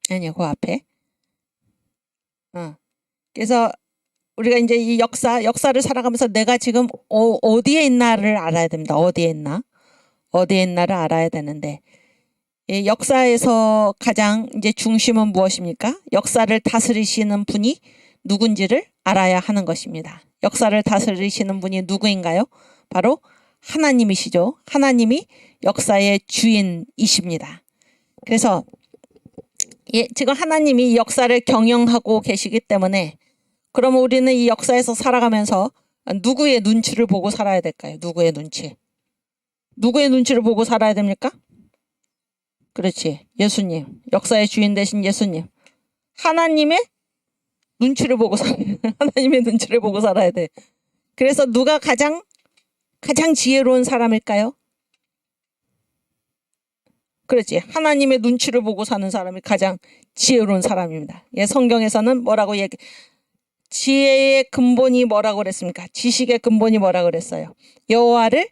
아니요, 그 앞에. 그래서 우리가 이제 이 역사를 살아가면서 내가 지금 어디에 있나를 알아야 됩니다. 어디에 있나를 알아야 되는데, 이 역사에서 가장 이제 중심은 무엇입니까? 역사를 다스리시는 분이 누군지를 알아야 하는 것입니다. 역사를 다스리시는 분이 누구인가요? 바로 하나님이시죠. 하나님이 역사의 주인이십니다. 그래서 지금 하나님이 역사를 경영하고 계시기 때문에, 그러면 우리는 이 역사에서 살아가면서 누구의 눈치를 보고 살아야 될까요? 누구의 눈치를 보고 살아야 됩니까? 그렇지. 예수님. 역사의 주인 되신 예수님. 하나님의 눈치를 보고 하나님의 눈치를 보고 살아야 돼. 그래서 누가 가장 지혜로운 사람일까요? 그렇지. 하나님의 눈치를 보고 사는 사람이 가장 지혜로운 사람입니다. 성경에서는 뭐라고 지혜의 근본이 뭐라고 그랬습니까? 지식의 근본이 뭐라고 그랬어요? 여호와를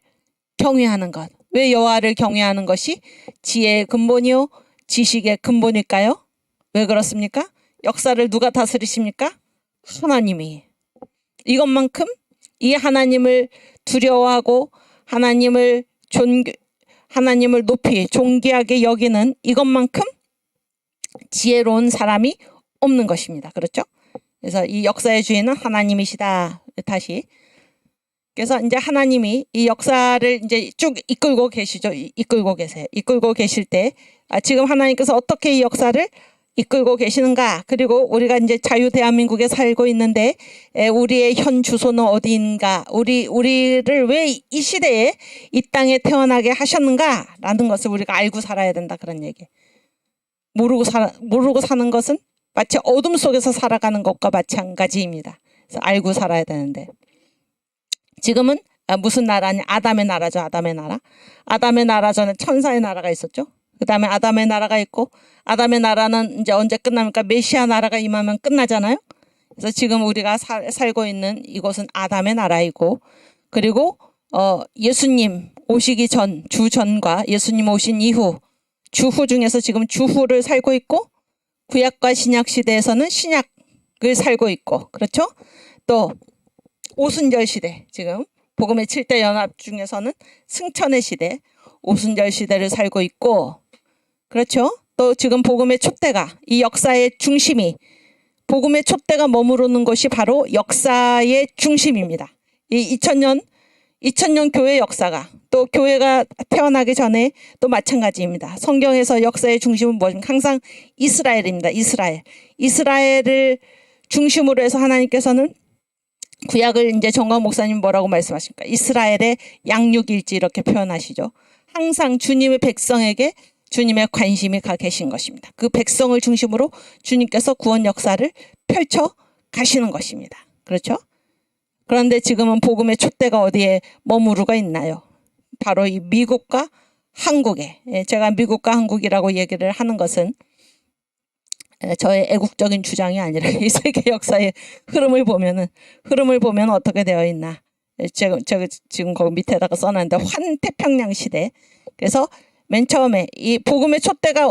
경외하는 것. 왜 여호와를 경외하는 것이 지혜의 근본이요, 지식의 근본일까요? 왜 그렇습니까? 역사를 누가 다스리십니까? 하나님이. 이것만큼 이 하나님을 두려워하고 하나님을 높이 존귀하게 여기는 이것만큼 지혜로운 사람이 없는 것입니다. 그렇죠? 그래서 이 역사의 주인은 하나님이시다. 다시. 그래서 이제 하나님이 이 역사를 이제 쭉 이끌고 계시죠. 이끌고 계세요. 이끌고 계실 때 지금 하나님께서 어떻게 이 역사를 이끌고 계시는가. 그리고 우리가 이제 자유 대한민국에 살고 있는데 우리의 현 주소는 어디인가. 우리를 왜 이 시대에 이 땅에 태어나게 하셨는가라는 것을 우리가 알고 살아야 된다. 그런 얘기. 모르고 사는 것은 마치 어둠 속에서 살아가는 것과 마찬가지입니다. 그래서 알고 살아야 되는데. 지금은 무슨 나라냐? 아담의 나라죠. 아담의 나라. 아담의 나라 전에 천사의 나라가 있었죠. 그 다음에 아담의 나라가 있고, 아담의 나라는 이제 언제 끝납니까? 메시아 나라가 임하면 끝나잖아요. 그래서 지금 우리가 살고 있는 이곳은 아담의 나라이고, 그리고 예수님 오시기 전, 주 전과 예수님 오신 이후, 주후 중에서 지금 주후를 살고 있고, 구약과 신약 시대에서는 신약을 살고 있고, 그렇죠? 또 오순절 시대, 지금 복음의 7대 연합 중에서는 승천의 시대, 오순절 시대를 살고 있고, 그렇죠? 또 지금 복음의 촛대가, 이 역사의 중심이, 복음의 촛대가 머무르는 곳이 바로 역사의 중심입니다. 이 2000년 교회 역사가, 또 교회가 태어나기 전에 또 마찬가지입니다. 성경에서 역사의 중심은 뭐입니까? 항상 이스라엘입니다. 이스라엘을 중심으로 해서 하나님께서는 구약을 이제 정광 목사님 뭐라고 말씀하십니까? 이스라엘의 양육일지 이렇게 표현하시죠. 항상 주님의 백성에게 주님의 관심이 가 계신 것입니다. 그 백성을 중심으로 주님께서 구원 역사를 펼쳐 가시는 것입니다. 그렇죠? 그런데 지금은 복음의 촛대가 어디에 머무르고 있나요? 바로 이 미국과 한국에. 제가 미국과 한국이라고 얘기를 하는 것은 저의 애국적인 주장이 아니라 이 세계 역사의 흐름을 보면 어떻게 되어 있나. 제가 지금 거기 밑에다가 써놨는데 환태평양 시대. 그래서 맨 처음에 이 복음의 촛대가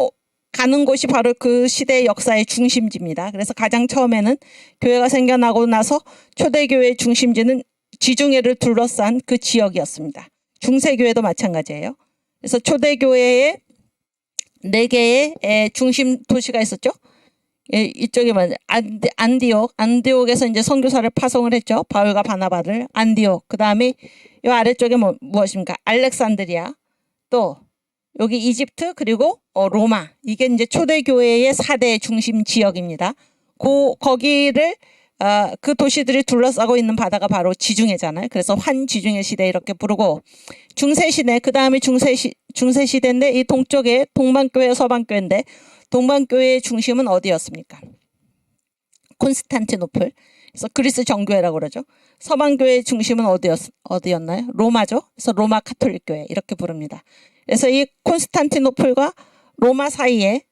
가는 곳이 바로 그 시대의 역사의 중심지입니다. 그래서 가장 처음에는 교회가 생겨나고 나서 초대교회의 중심지는 지중해를 둘러싼 그 지역이었습니다. 중세교회도 마찬가지예요. 그래서 초대교회에 4개의 중심 도시가 있었죠. 이쪽에 안디옥에서 이제 선교사를 파송을 했죠. 바울과 바나바를. 안디옥. 그 다음에 이 아래쪽에 무엇입니까? 알렉산드리아. 또 여기 이집트, 그리고 로마. 이게 이제 초대교회의 4대 중심 지역입니다. 거기를 그 도시들이 둘러싸고 있는 바다가 바로 지중해잖아요. 그래서 환지중해 시대 이렇게 부르고, 중세시대, 그 다음에 중세시대인데 이 동쪽에 동방교회, 서방교회인데 동방교회의 중심은 어디였습니까? 콘스탄티노플. 그래서 그리스 정교회라고 그러죠. 서방교회의 중심은 어디였나요? 로마죠. 그래서 로마 카톨릭교회 이렇게 부릅니다. 그래서 이 콘스탄티노플과 로마 사이에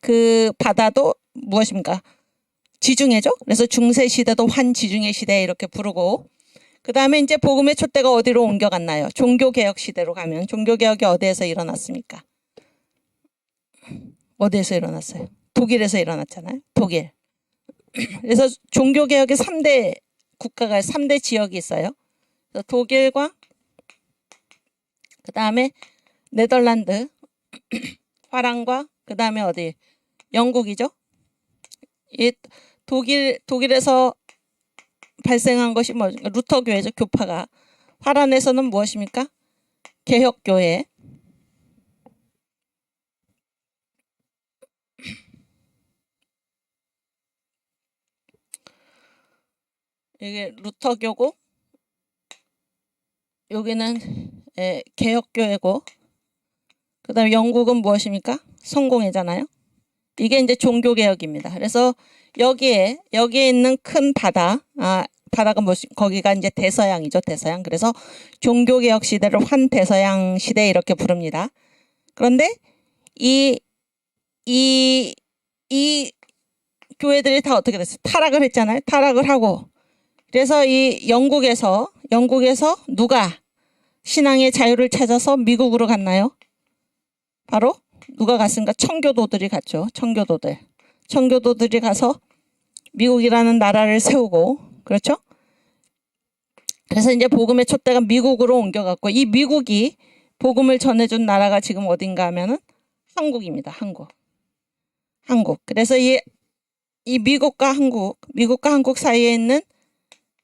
그 바다도 무엇입니까? 지중해죠. 그래서 중세시대도 환지중해 시대 이렇게 부르고, 그 다음에 이제 복음의 촛대가 어디로 옮겨갔나요? 종교개혁 시대로 가면 종교개혁이 어디에서 일어났습니까? 어디에서 일어났어요? 독일에서 일어났잖아요. 독일. 그래서 종교개혁의 3대 국가가 3대 지역이 있어요. 그래서 독일과 그 다음에 네덜란드, 화랑과 그 다음에 어디? 영국이죠. 이 독일에서 발생한 것이 뭐 루터교회죠. 교파가. 화란에서는 무엇입니까? 개혁교회. 이게 루터교고, 여기는 개혁교회고, 그 다음에 영국은 무엇입니까? 성공회잖아요. 이게 이제 종교개혁입니다. 그래서 여기에 있는 큰 바다가 거기가 이제 대서양이죠. 대서양. 그래서 종교개혁 시대를 환대서양 시대 이렇게 부릅니다. 그런데 이 교회들이 다 어떻게 됐어요? 타락을 했잖아요. 타락을 하고. 그래서 이 영국에서 누가 신앙의 자유를 찾아서 미국으로 갔나요? 바로 누가 갔습니까? 청교도들이 갔죠. 청교도들이 가서 미국이라는 나라를 세우고, 그렇죠? 그래서 이제 복음의 촛대가 미국으로 옮겨갔고, 이 미국이 복음을 전해준 나라가 지금 어딘가 하면은 한국입니다. 한국. 그래서 이 이 미국과 한국 사이에 있는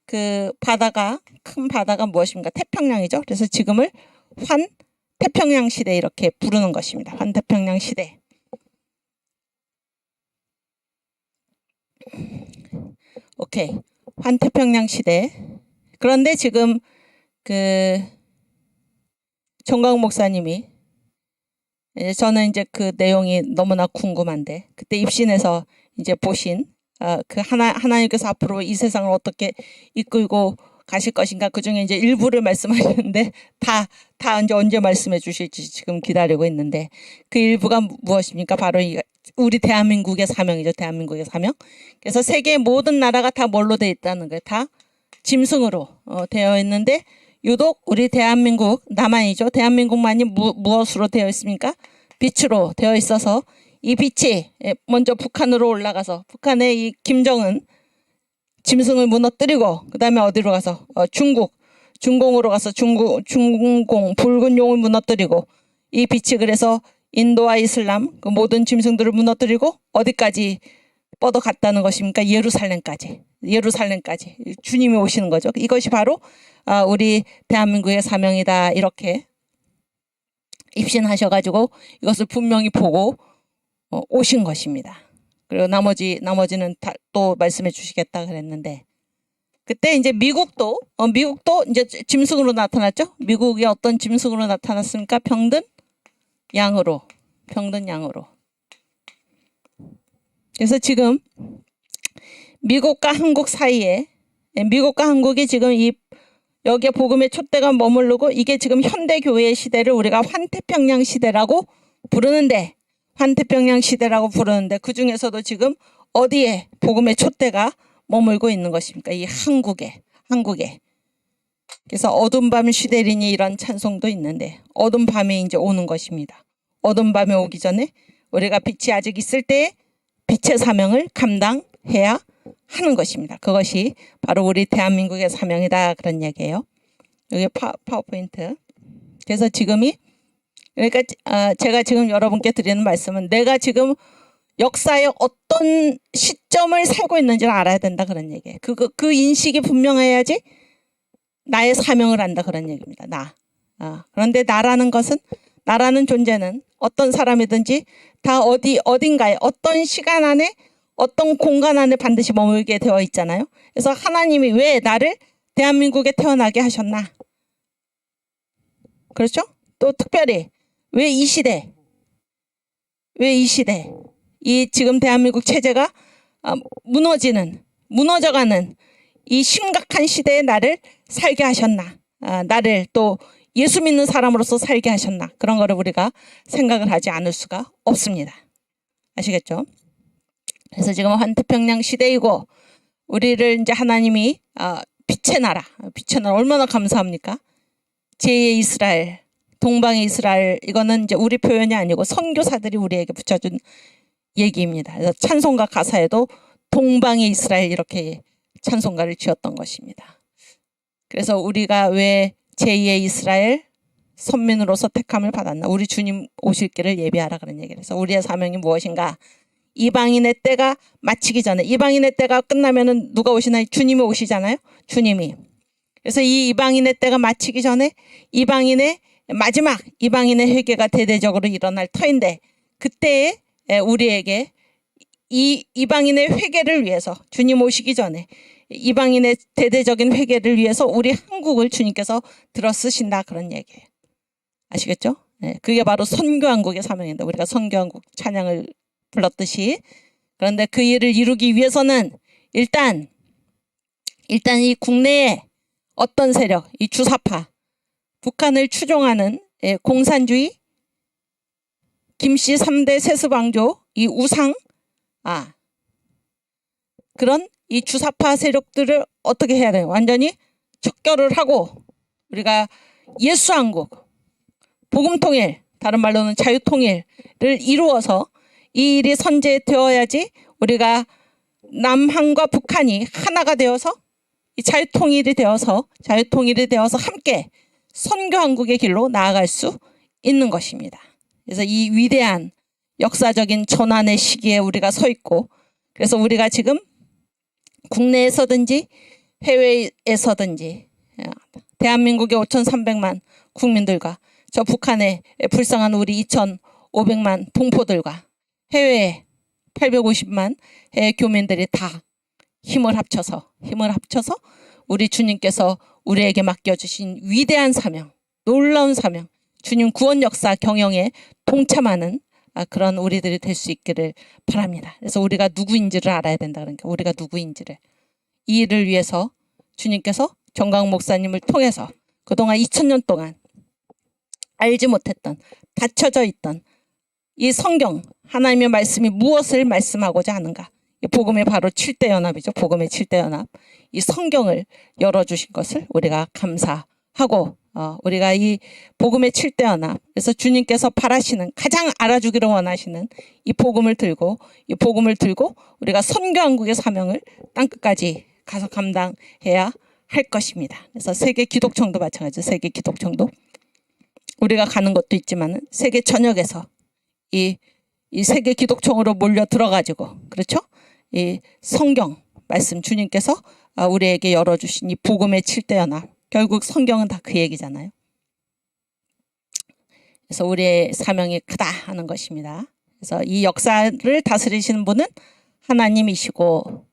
그 바다가, 큰 바다가 무엇입니까? 태평양이죠. 그래서 지금을 환태평양 시대 이렇게 부르는 것입니다. 환태평양 시대. 오케이. 환태평양 시대. 그런데 지금 그 정광 목사님이, 저는 이제 그 내용이 너무나 궁금한데, 그때 입신에서 이제 보신 그 하나님께서 앞으로 이 세상을 어떻게 이끌고 가실 것인가, 그 중에 이제 일부를 말씀하셨는데 다 이제 언제 말씀해 주실지 지금 기다리고 있는데, 그 일부가 무엇입니까? 바로 우리 대한민국의 사명이죠. 대한민국의 사명. 그래서 세계의 모든 나라가 다 뭘로 되어 있다는 거예요. 다 짐승으로 되어 있는데, 유독 우리 대한민국, 남한이죠. 대한민국만이 무엇으로 되어 있습니까? 빛으로 되어 있어서, 이 빛이 먼저 북한으로 올라가서, 북한의 이 김정은 짐승을 무너뜨리고, 그 다음에 어디로 가서 중공으로 가서 중공 붉은 용을 무너뜨리고, 이 빛이 그래서 인도와 이슬람 그 모든 짐승들을 무너뜨리고 어디까지 뻗어갔다는 것입니까? 예루살렘까지 주님이 오시는 거죠. 이것이 바로 우리 대한민국의 사명이다, 이렇게 입신하셔가지고 이것을 분명히 보고 오신 것입니다. 그리고 나머지는 또 말씀해 주시겠다 그랬는데, 그때 이제 미국도 이제 짐승으로 나타났죠. 미국이 어떤 짐승으로 나타났습니까? 병든 양으로. 그래서 지금 미국과 한국 사이에, 미국과 한국이 지금 여기에 복음의 촛대가 머무르고, 이게 지금 현대 교회의 시대를 우리가 환태평양 시대라고 부르는데, 그 중에서도 지금 어디에 복음의 촛대가 머물고 있는 것입니까? 이 한국에. 그래서 어두운 밤 시대리니 이런 찬송도 있는데, 어두운 밤이 이제 오는 것입니다. 어두운 밤이 오기 전에 우리가 빛이 아직 있을 때 빛의 사명을 감당해야 하는 것입니다. 그것이 바로 우리 대한민국의 사명이다, 그런 얘기예요. 여기 파워포인트. 그래서 지금이, 그러니까 제가 지금 여러분께 드리는 말씀은, 내가 지금 역사의 어떤 시점을 살고 있는지를 알아야 된다, 그런 얘기예요. 그 인식이 분명해야지 나의 사명을 안다, 그런 얘기입니다. 그런데 나라는 존재는 어떤 사람이든지 다 어딘가에, 어떤 시간 안에, 어떤 공간 안에 반드시 머물게 되어 있잖아요. 그래서 하나님이 왜 나를 대한민국에 태어나게 하셨나? 그렇죠? 또 특별히 왜 이 시대, 이 지금 대한민국 체제가 무너져가는 이 심각한 시대에 나를 살게 하셨나? 나를 또 예수 믿는 사람으로서 살게 하셨나? 그런 거를 우리가 생각을 하지 않을 수가 없습니다. 아시겠죠? 그래서 지금 환태평양 시대이고, 우리를 이제 하나님이 빛의 나라 얼마나 감사합니까? 제2의 이스라엘, 동방의 이스라엘, 이거는 이제 우리 표현이 아니고 선교사들이 우리에게 붙여준 얘기입니다. 그래서 찬송가 가사에도 동방의 이스라엘 이렇게 찬송가를 지었던 것입니다. 그래서 우리가 왜 제2의 이스라엘 선민으로서 택함을 받았나? 우리 주님 오실 길을 예비하라, 그런 얘기를 해서, 우리의 사명이 무엇인가? 이방인의 때가 마치기 전에, 이방인의 때가 끝나면은 누가 오시나요? 주님이 오시잖아요. 주님이. 그래서 이 이방인의 때가 마치기 전에 마지막 이방인의 회개가 대대적으로 일어날 터인데, 그때에 우리에게 이 이방인의 회개를 위해서, 주님 오시기 전에 이방인의 대대적인 회개를 위해서 우리 한국을 주님께서 들어 쓰신다, 그런 얘기예요. 아시겠죠? 그게 바로 선교한국의 사명인데, 우리가 선교한국 찬양을 불렀듯이. 그런데 그 일을 이루기 위해서는 일단 이 국내에 어떤 세력, 이 주사파, 북한을 추종하는 공산주의, 김씨 3대 세습왕조, 이 우상, 그런 이 주사파 세력들을 어떻게 해야 돼요? 완전히 척결을 하고, 우리가 예수한국, 복음통일, 다른 말로는 자유통일을 이루어서 이 일이 선제되어야지 우리가 남한과 북한이 하나가 되어서, 이 자유통일이 되어서 함께 선교한국의 길로 나아갈 수 있는 것입니다. 그래서 이 위대한 역사적인 전환의 시기에 우리가 서 있고, 그래서 우리가 지금 국내에서든지 해외에서든지 대한민국의 5,300만 국민들과 저 북한의 불쌍한 우리 2,500만 동포들과 해외에 850만 해외 교민들이 다 힘을 합쳐서 우리 주님께서 우리에게 맡겨주신 위대한 사명, 놀라운 사명, 주님 구원 역사 경영에 동참하는 그런 우리들이 될 수 있기를 바랍니다. 그래서 우리가 누구인지를 알아야 된다. 그러니까 우리가 누구인지를. 이 일을 위해서 주님께서 정강 목사님을 통해서 그동안 2000년 동안 알지 못했던, 닫혀져 있던 이 성경, 하나님의 말씀이 무엇을 말씀하고자 하는가. 복음의 바로 7대 연합이죠. 복음의 7대 연합. 이 성경을 열어주신 것을 우리가 감사하고 우리가 이 복음의 7대 연합, 그래서 주님께서 바라시는, 가장 알아주기를 원하시는 이 복음을 들고 우리가 선교한국의 사명을 땅끝까지 가서 감당해야 할 것입니다. 그래서 세계 기독청도 마찬가지죠. 세계 기독청도 우리가 가는 것도 있지만 세계 전역에서 이 세계 기독청으로 몰려 들어가지고, 그렇죠? 이 성경 말씀, 주님께서 우리에게 열어주신 이 복음의 7대 연합, 결국 성경은 다 그 얘기잖아요. 그래서 우리의 사명이 크다 하는 것입니다. 그래서 이 역사를 다스리시는 분은 하나님이시고,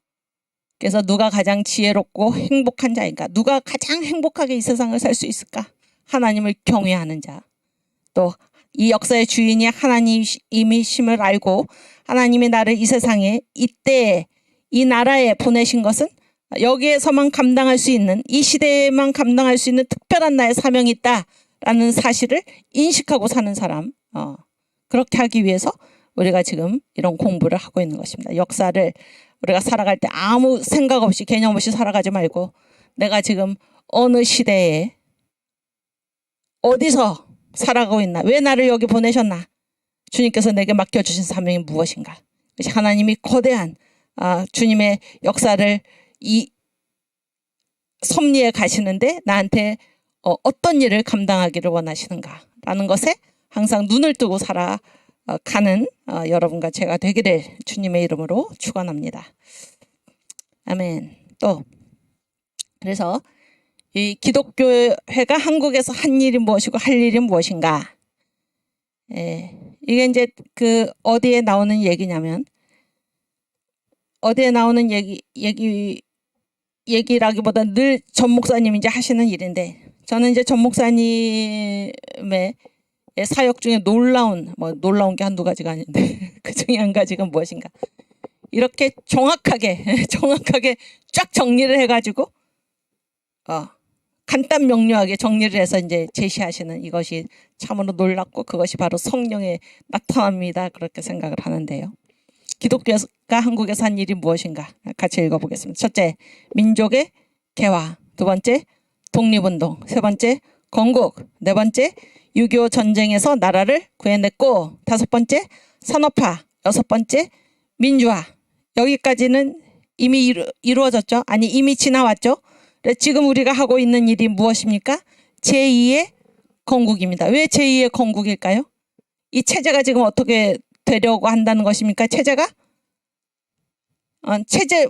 그래서 누가 가장 지혜롭고 행복한 자인가, 누가 가장 행복하게 이 세상을 살 수 있을까? 하나님을 경외하는 자. 또 이 역사의 주인이 하나님이심을 알고 하나님이 나를 이 세상에, 이때에, 이 나라에 보내신 것은 여기에서만 감당할 수 있는, 이 시대에만 감당할 수 있는 특별한 나의 사명이 있다라는 사실을 인식하고 사는 사람, 그렇게 하기 위해서 우리가 지금 이런 공부를 하고 있는 것입니다. 역사를 우리가 살아갈 때 아무 생각 없이, 개념 없이 살아가지 말고, 내가 지금 어느 시대에 어디서 살아가고 있나, 왜 나를 여기 보내셨나, 주님께서 내게 맡겨주신 사명이 무엇인가. 하나님이 거대한 주님의 역사를 이 섭리에 가시는데 나한테 어떤 일을 감당하기를 원하시는가 라는 것에 항상 눈을 뜨고 살아가는 여러분과 제가 되기를 주님의 이름으로 축원합니다. 아멘. 또 그래서 이 기독교회가 한국에서 한 일이 무엇이고 할 일이 무엇인가. 이게 이제 그 어디에 나오는 얘기냐면, 어디에 나오는 얘기라기보다 늘 전 목사님이 이제 하시는 일인데, 저는 이제 전 목사님의 사역 중에 놀라운 게 한두 가지가 아닌데 그 중에 한 가지가 무엇인가. 이렇게 정확하게 쫙 정리를 해가지고 간단 명료하게 정리를 해서 이제 제시하시는, 이것이 참으로 놀랍고 그것이 바로 성령의 나타납니다. 그렇게 생각을 하는데요. 기독교가 한국에서 한 일이 무엇인가 같이 읽어보겠습니다. 첫째, 민족의 개화. 두 번째, 독립운동. 세 번째, 건국. 네 번째, 6.25 전쟁에서 나라를 구해냈고, 다섯 번째, 산업화. 여섯 번째, 민주화. 여기까지는 이미 이루어졌죠. 아니, 이미 지나왔죠. 지금 우리가 하고 있는 일이 무엇입니까? 제2의 건국입니다. 왜 제2의 건국일까요? 이 체제가 지금 어떻게 되려고 한다는 것입니까? 체제가? 체제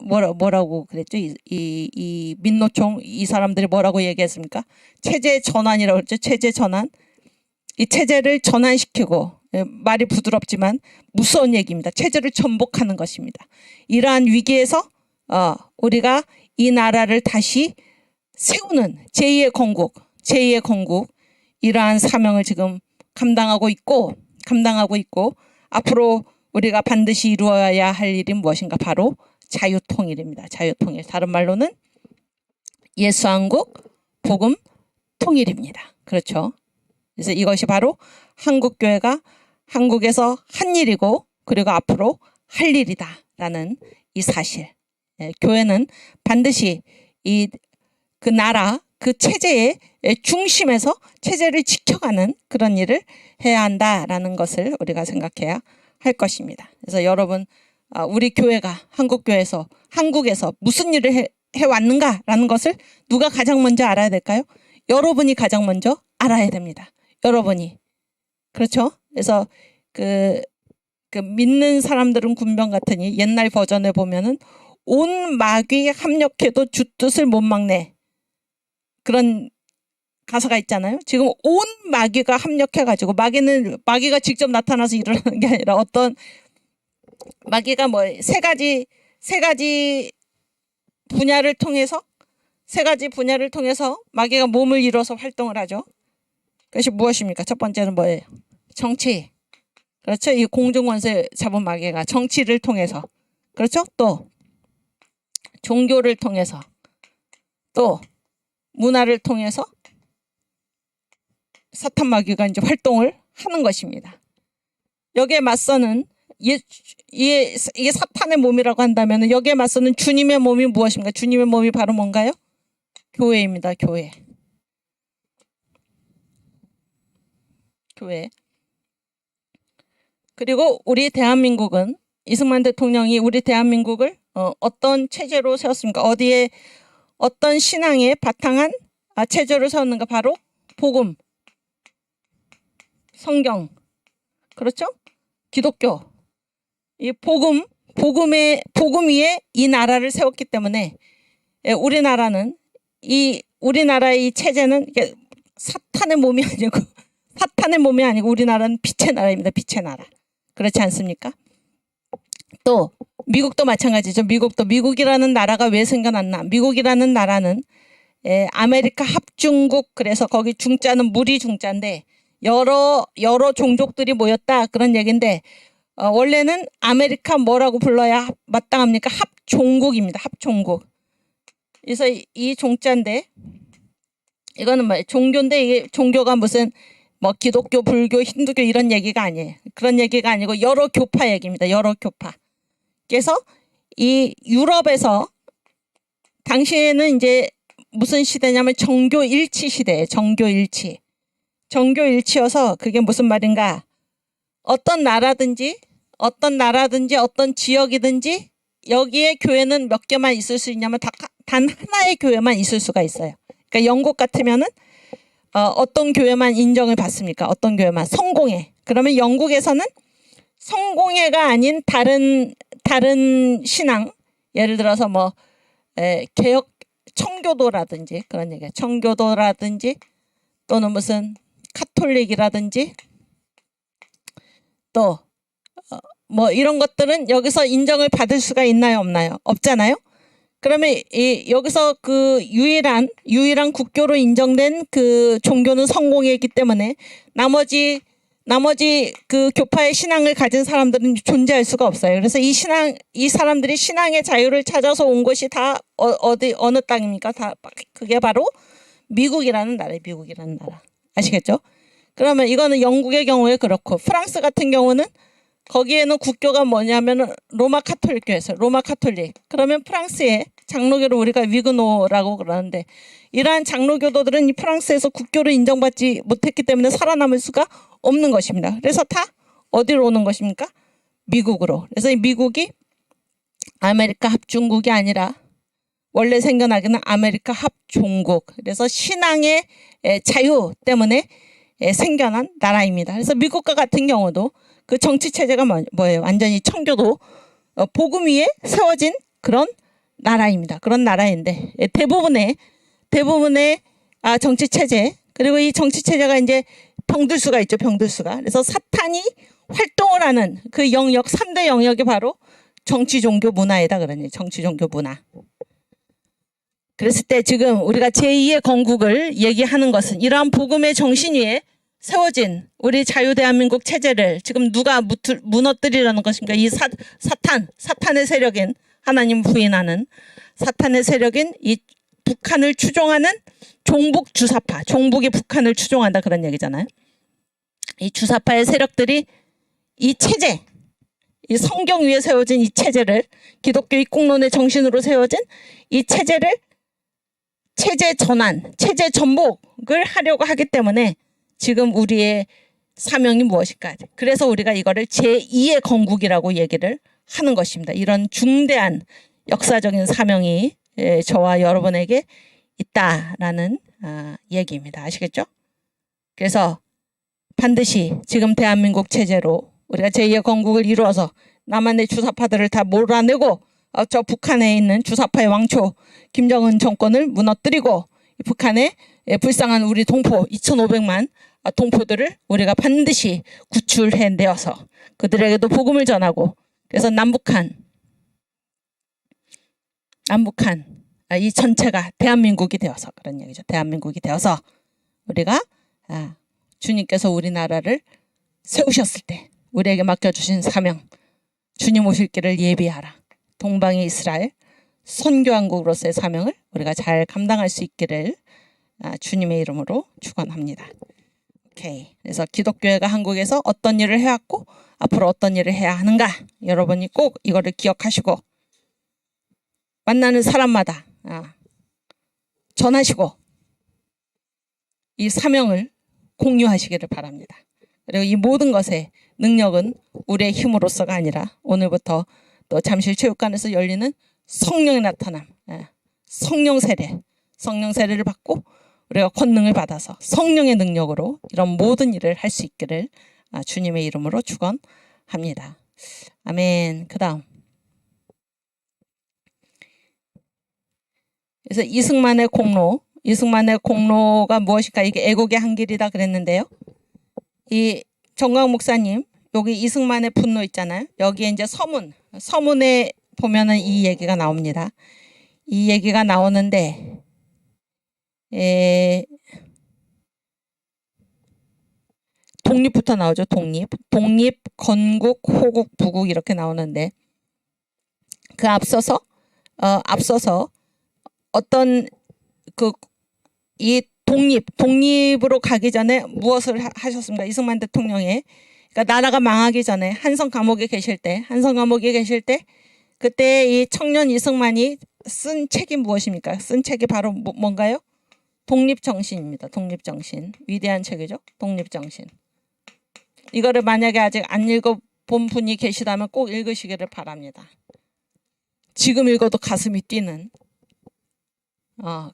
뭐라고 그랬죠? 이 민노총 이 사람들이 뭐라고 얘기했습니까? 체제 전환이라고 그랬죠. 체제 전환. 이 체제를 전환시키고, 말이 부드럽지만 무서운 얘기입니다. 체제를 전복하는 것입니다. 이러한 위기에서 우리가 이 나라를 다시 세우는 제2의 건국, 이러한 사명을 지금 감당하고 있고 앞으로 우리가 반드시 이루어야 할 일이 무엇인가? 바로 자유통일입니다. 자유통일. 다른 말로는 예수한국 복음 통일입니다. 그렇죠. 그래서 이것이 바로 한국교회가 한국에서 한 일이고, 그리고 앞으로 할 일이다라는 이 사실. 교회는 반드시 그 나라, 그 체제의 중심에서 체제를 지켜가는 그런 일을 해야 한다라는 것을 우리가 생각해야 할 것입니다. 그래서 여러분, 우리 교회가 한국에서 무슨 일을 해왔는가라는 것을 누가 가장 먼저 알아야 될까요? 여러분이 가장 먼저 알아야 됩니다. 여러분이. 그렇죠? 그래서 그 그 믿는 사람들은 군병 같으니 옛날 버전에 보면은 온 마귀 합력해도 주 뜻을 못 막네. 그런 가사가 있잖아요. 지금 온 마귀가 합력해가지고 마귀가 직접 나타나서 일어나는 게 아니라 어떤 마귀가 뭐 세 가지 분야를 통해서 마귀가 몸을 이뤄서 활동을 하죠. 그것이 무엇입니까? 첫 번째는 뭐예요? 정치. 그렇죠. 이 공중권세 잡은 마귀가 정치를 통해서, 그렇죠. 또 종교를 통해서, 또 문화를 통해서 사탄 마귀가 이제 활동을 하는 것입니다. 여기에 맞서는 이게 사탄의 몸이라고 한다면 여기에 맞서는 주님의 몸이 무엇입니까? 주님의 몸이 바로 뭔가요? 교회입니다. 교회. 그리고 우리 대한민국은 이승만 대통령이 우리 대한민국을 어떤 체제로 세웠습니까? 어디에 어떤 신앙에 바탕한 체제로 세웠는가? 바로 복음, 성경, 그렇죠? 기독교. 이 복음 위에 이 나라를 세웠기 때문에 우리나라의 이 체제는 사탄의 몸이 아니고 우리나라는 빛의 나라입니다. 빛의 나라. 그렇지 않습니까? 또 미국도 마찬가지죠. 미국이라는 나라가 왜 생겨났나? 미국이라는 나라는 아메리카 합중국, 그래서 거기 중자는 무리 중자인데 여러 종족들이 모였다 그런 얘기인데 원래는 아메리카 뭐라고 불러야 마땅합니까? 합종국입니다. 합종국. 그래서 이 종자인데 이거는 뭐 종교인데 이게 종교가 무슨 뭐 기독교, 불교, 힌두교 이런 얘기가 아니에요. 그런 얘기가 아니고 여러 교파 얘기입니다. 여러 교파. 그래서 이 유럽에서 당시에는 이제 무슨 시대냐면 정교일치 시대예요. 정교일치여서 그게 무슨 말인가? 어떤 나라든지 어떤 지역이든지 여기에 교회는 몇 개만 있을 수 있냐면 단 하나의 교회만 있을 수가 있어요. 그러니까 영국 같으면은 어떤 교회만 인정을 받습니까? 어떤 교회만? 성공회. 그러면 영국에서는 성공회가 아닌 다른 신앙, 예를 들어서 뭐 개혁 청교도라든지 그런 얘기예요. 청교도라든지 또는 무슨 카톨릭이라든지 또 뭐 이런 것들은 여기서 인정을 받을 수가 있나요? 없나요? 없잖아요. 그러면 여기서 그 유일한 국교로 인정된 그 종교는 성공회이기 때문에 나머지 그 교파의 신앙을 가진 사람들은 존재할 수가 없어요. 그래서 이 사람들이 신앙의 자유를 찾아서 온 것이 다 어느 땅입니까? 다 그게 바로 미국이라는 나라예요. 미국이라는 나라. 아시겠죠? 그러면 이거는 영국의 경우에 그렇고 프랑스 같은 경우는 거기에는 국교가 뭐냐면 로마 카톨릭 교회에서 로마 카톨릭. 그러면 프랑스의 장로교를 우리가 위그노라고 그러는데 이러한 장로교도들은 이 프랑스에서 국교를 인정받지 못했기 때문에 살아남을 수가 없는 것입니다. 그래서 다 어디로 오는 것입니까? 미국으로. 그래서 이 미국이 아메리카 합중국이 아니라 원래 생겨나기는 아메리카 합종국. 그래서 신앙의 자유 때문에 생겨난 나라입니다. 그래서 미국과 같은 경우도 그 정치 체제가 뭐예요? 완전히 청교도 복음 위에 세워진 그런 나라입니다. 그런 나라인데 대부분의 정치 체제, 그리고 이 정치 체제가 이제 병들수가 있죠. 병들수가. 그래서 사탄이 활동을 하는 그 영역 3대 영역이 바로 정치, 종교, 문화이다 그러니 정치, 종교, 문화. 그랬을 때 지금 우리가 제2의 건국을 얘기하는 것은 이러한 복음의 정신 위에 세워진 우리 자유대한민국 체제를 지금 누가 무너뜨리려는 것입니까? 이 사탄의 세력인, 하나님 부인하는 사탄의 세력인 이 북한을 추종하는 종북 주사파, 종북이 북한을 추종한다 그런 얘기잖아요. 이 주사파의 세력들이 이 체제, 이 성경 위에 세워진 이 체제를, 기독교 입국론의 정신으로 세워진 이 체제를 체제 전환, 체제 전복을 하려고 하기 때문에 지금 우리의 사명이 무엇일까? 그래서 우리가 이거를 제2의 건국이라고 얘기를 하는 것입니다. 이런 중대한 역사적인 사명이 저와 여러분에게 있다라는 얘기입니다. 아시겠죠? 그래서 반드시 지금 대한민국 체제로 우리가 제2의 건국을 이루어서 남한의 주사파들을 다 몰아내고 저 북한에 있는 주사파의 왕초 김정은 정권을 무너뜨리고 북한의 불쌍한 우리 동포 2,500만 동포들을 우리가 반드시 구출해내어서 그들에게도 복음을 전하고, 그래서 남북한 이 전체가 대한민국이 되어서, 그런 얘기죠. 대한민국이 되어서 우리가 주님께서 우리나라를 세우셨을 때 우리에게 맡겨주신 사명, 주님 오실 길을 예비하라, 동방의 이스라엘 선교왕국으로서의 사명을 우리가 잘 감당할 수 있기를 주님의 이름으로 축원합니다. 오케이. 그래서 기독교회가 한국에서 어떤 일을 해왔고 앞으로 어떤 일을 해야 하는가, 여러분이 꼭 이거를 기억하시고 만나는 사람마다 전하시고 이 사명을 공유하시기를 바랍니다. 그리고 이 모든 것의 능력은 우리의 힘으로서가 아니라 오늘부터 또 잠실체육관에서 열리는 성령의 나타남, 성령 세례를 받고 우리가 권능을 받아서 성령의 능력으로 이런 모든 일을 할 수 있기를 주님의 이름으로 축원합니다. 아멘. 그 다음, 그래서 이승만의 공로가 무엇일까? 이게 애국의 한 길이다 그랬는데요. 이 정광 목사님, 여기 이승만의 분노 있잖아요. 여기에 이제 서문에 보면은 이 얘기가 나옵니다. 이 얘기가 나오는데 독립부터 나오죠. 독립, 건국, 호국, 부국 이렇게 나오는데 그 앞서서 어떤 이 독립으로 가기 전에 무엇을 하셨습니까? 이승만 대통령이. 그러니까 나라가 망하기 전에 한성 감옥에 계실 때 그때 이 청년 이승만이 쓴 책이 무엇입니까? 쓴 책이 바로 뭔가요? 독립정신입니다. 독립정신. 위대한 책이죠. 독립정신. 이거를 만약에 아직 안 읽어본 분이 계시다면 꼭 읽으시기를 바랍니다. 지금 읽어도 가슴이 뛰는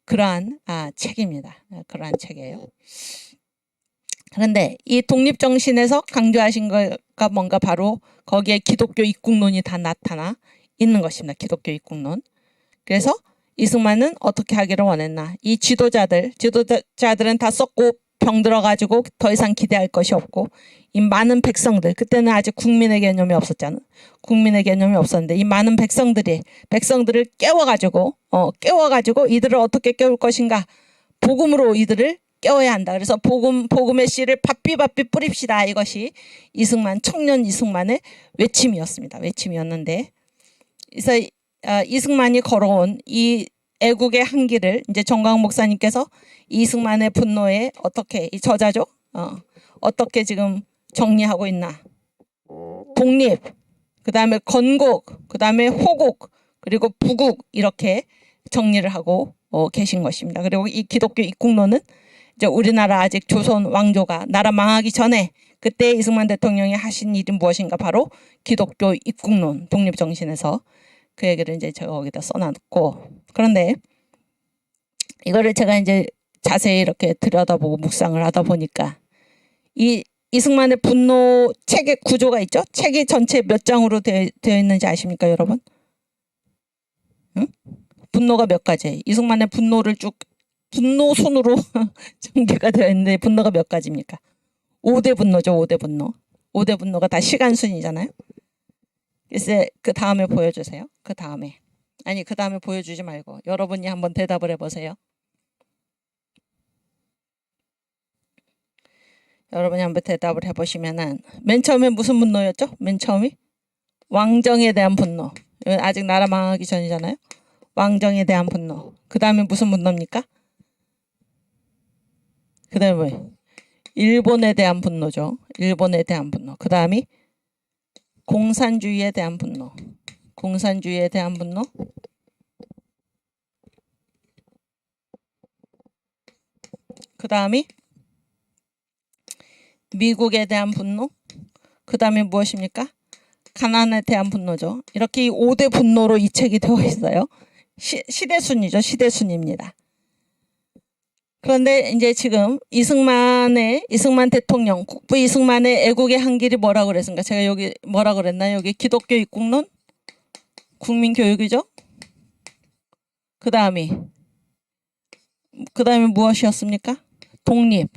그러한 책입니다. 그러한 책이에요. 그런데 이 독립정신에서 강조하신 거가 뭔가 바로 거기에 기독교 입국론이 다 나타나 있는 것입니다. 기독교 입국론. 그래서 이승만은 어떻게 하기를 원했나? 이 지도자들은 다 썩고 병들어가지고 더 이상 기대할 것이 없고, 이 많은 백성들, 그때는 아직 국민의 개념이 없었잖아. 국민의 개념이 없었는데 이 많은 백성들을 깨워가지고 이들을 어떻게 깨울 것인가? 복음으로 이들을 깨워야 한다. 그래서 복음의 씨를 바삐 뿌립시다. 이것이 청년 이승만의 외침이었는데, 그래서 이승만이 걸어온 이 애국의 한길을 이제 정광 목사님께서 이승만의 분노에 어떻게, 이 저자죠? 어떻게 지금 정리하고 있나? 독립, 그 다음에 건국, 그 다음에 호국, 그리고 부국, 이렇게 정리를 하고 계신 것입니다. 그리고 이 기독교 입국론은 이제 우리나라 아직 조선 왕조가 나라 망하기 전에 그때 이승만 대통령이 하신 일이 무엇인가? 바로 기독교 입국론, 독립정신에서 그 얘기를 이제 제가 거기다 써놨고, 그런데 이거를 제가 이제 자세히 이렇게 들여다보고 묵상을 하다 보니까 이 이승만의 분노 책의 구조가 있죠? 책이 전체 몇 장으로 되어 있는지 아십니까, 여러분? 응? 분노가 몇 가지? 이승만의 분노를 쭉 분노 순으로 전개가 되어 있는데 분노가 몇 가지입니까? 5대 분노죠. 5대 분노. 5대 분노가 다 시간순이잖아요. 그래서 그 다음에 보여주세요. 그 다음에 보여주지 말고 여러분이 한번 대답을 해보세요. 여러분이 한번 대답을 해보시면은 맨 처음에 무슨 분노였죠? 맨 처음이 왕정에 대한 분노. 아직 나라 망하기 전이잖아요. 왕정에 대한 분노. 그 다음에 무슨 분노입니까? 그 다음에 일본에 대한 분노죠. 일본에 대한 분노. 그 다음이 공산주의에 대한 분노. 공산주의에 대한 분노. 그 다음이 미국에 대한 분노. 그 다음에 무엇입니까? 가난에 대한 분노죠. 이렇게 5대 분노로 이 책이 되어 있어요. 시대순이죠. 시대순입니다. 그런데 이제 지금 이승만 대통령, 국부 이승만의 애국의 한길이 뭐라고 그랬습니까? 제가 여기 뭐라고 그랬나요? 여기 기독교 입국론, 국민교육이죠? 그 다음에 무엇이었습니까? 독립.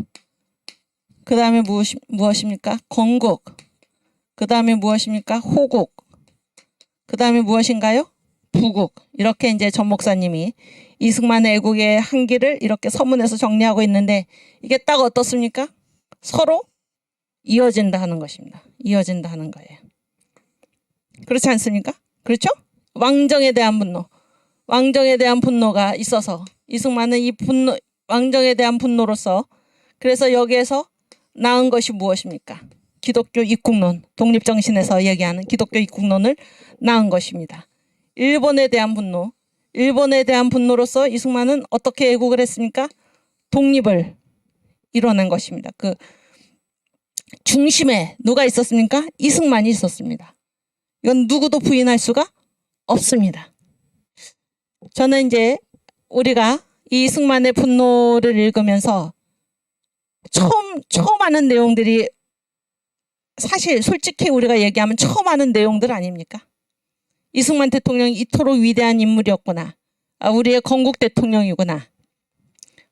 그 다음에 무엇입니까? 건국. 그 다음에 무엇입니까? 호국. 그 다음에 무엇인가요? 부국. 이렇게 이제 전 목사님이 이승만의 애국의 한길을 이렇게 서문에서 정리하고 있는데, 이게 딱 어떻습니까? 서로 이어진다 하는 것입니다. 이어진다 하는 거예요. 그렇지 않습니까? 그렇죠? 왕정에 대한 분노. 왕정에 대한 분노가 있어서 이승만은 이 분노, 왕정에 대한 분노로서, 그래서 여기에서 나은 것이 무엇입니까? 기독교 입국론, 독립정신에서 얘기하는 기독교 입국론을 낳은 것입니다. 일본에 대한 분노, 일본에 대한 분노로서 이승만은 어떻게 애국을 했습니까? 독립을 이뤄낸 것입니다. 그 중심에 누가 있었습니까? 이승만이 있었습니다. 이건 누구도 부인할 수가 없습니다. 저는 이제 우리가 이 이승만의 분노를 읽으면서 처음 하는 내용들이, 사실 솔직히 우리가 얘기하면 처음 하는 내용들 아닙니까? 이승만 대통령이 이토록 위대한 인물이었구나, 우리의 건국 대통령이구나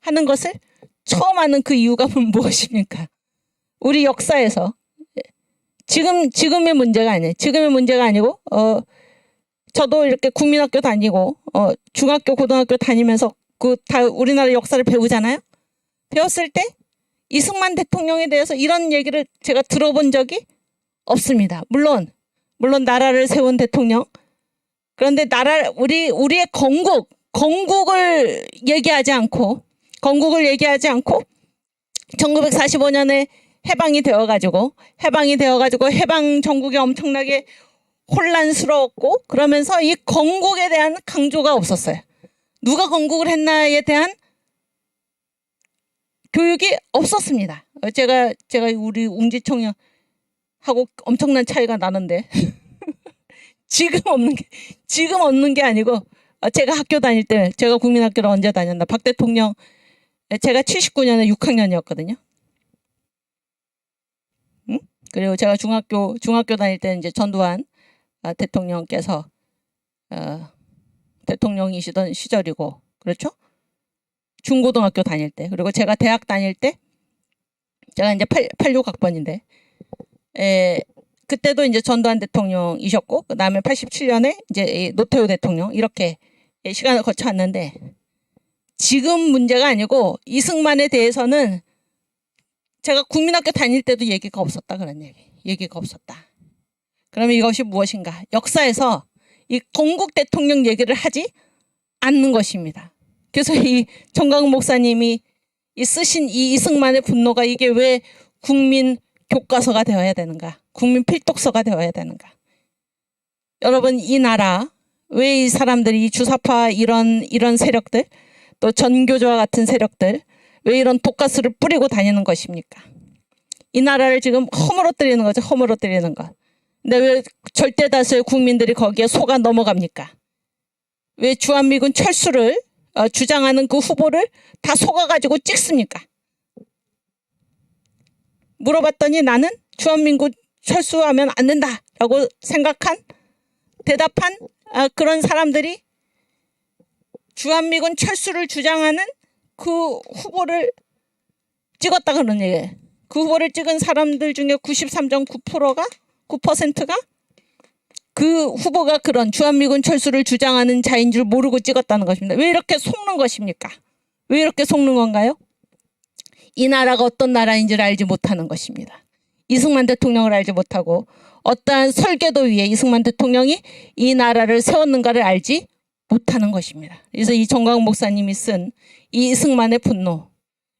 하는 것을 처음 하는 그 이유가 무엇입니까? 우리 역사에서 지금의 문제가 아니에요. 지금의 문제가 아니고 저도 이렇게 국민학교 다니고 중학교 고등학교 다니면서 다 우리나라 역사를 배우잖아요. 배웠을 때 이승만 대통령에 대해서 이런 얘기를 제가 들어본 적이 없습니다. 물론 나라를 세운 대통령, 그런데 우리의 건국을 얘기하지 않고 1945년에 해방이 되어가지고 해방 전국이 엄청나게 혼란스러웠고, 그러면서 이 건국에 대한 강조가 없었어요. 누가 건국을 했나에 대한 교육이 없었습니다. 제가 우리 웅지청년하고 엄청난 차이가 나는데 지금 없는 게 아니고, 제가 학교 다닐 때, 제가 국민학교를 언제 다녔나, 박 대통령, 제가 79년에 6학년이었거든요. 응? 그리고 제가 중학교 다닐 때 이제 전두환 대통령께서 대통령이시던 시절이고, 그렇죠? 중고등학교 다닐 때, 그리고 제가 대학 다닐 때, 제가 이제 86학번인데, 그때도 이제 전두환 대통령이셨고, 그 다음에 87년에 이제 노태우 대통령, 이렇게 시간을 거쳐왔는데, 지금 문제가 아니고 이승만에 대해서는 제가 국민학교 다닐 때도 얘기가 없었다, 그런 얘기가 없었다. 그러면 이것이 무엇인가? 역사에서 이 건국 대통령 얘기를 하지 않는 것입니다. 그래서 이 정광훈 목사님이 쓰신 이 이승만의 분노가, 이게 왜 국민 교과서가 되어야 되는가? 국민 필독서가 되어야 되는가? 여러분, 이 나라, 왜 이 사람들이, 이 주사파 이런 세력들, 또 전교조와 같은 세력들, 왜 이런 독가스를 뿌리고 다니는 것입니까? 이 나라를 지금 허물어뜨리는 거죠. 허물어뜨리는 것. 근데 왜 절대 다수의 국민들이 거기에 속아 넘어갑니까? 왜 주한미군 철수를 주장하는 그 후보를 다 속아가지고 찍습니까? 물어봤더니 나는 주한미군 철수하면 안 된다라고 대답한 그런 사람들이 주한미군 철수를 주장하는 그 후보를 찍었다 그러는 얘기예요. 그 후보를 찍은 사람들 중에 93.9%가 그 후보가 그런 주한미군 철수를 주장하는 자인 줄 모르고 찍었다는 것입니다. 왜 이렇게 속는 것입니까? 왜 이렇게 속는 건가요? 이 나라가 어떤 나라인지를 알지 못하는 것입니다. 이승만 대통령을 알지 못하고, 어떠한 설계도 위에 이승만 대통령이 이 나라를 세웠는가를 알지 못하는 것입니다. 그래서 이 정광훈 목사님이 쓴 이 이승만의 분노,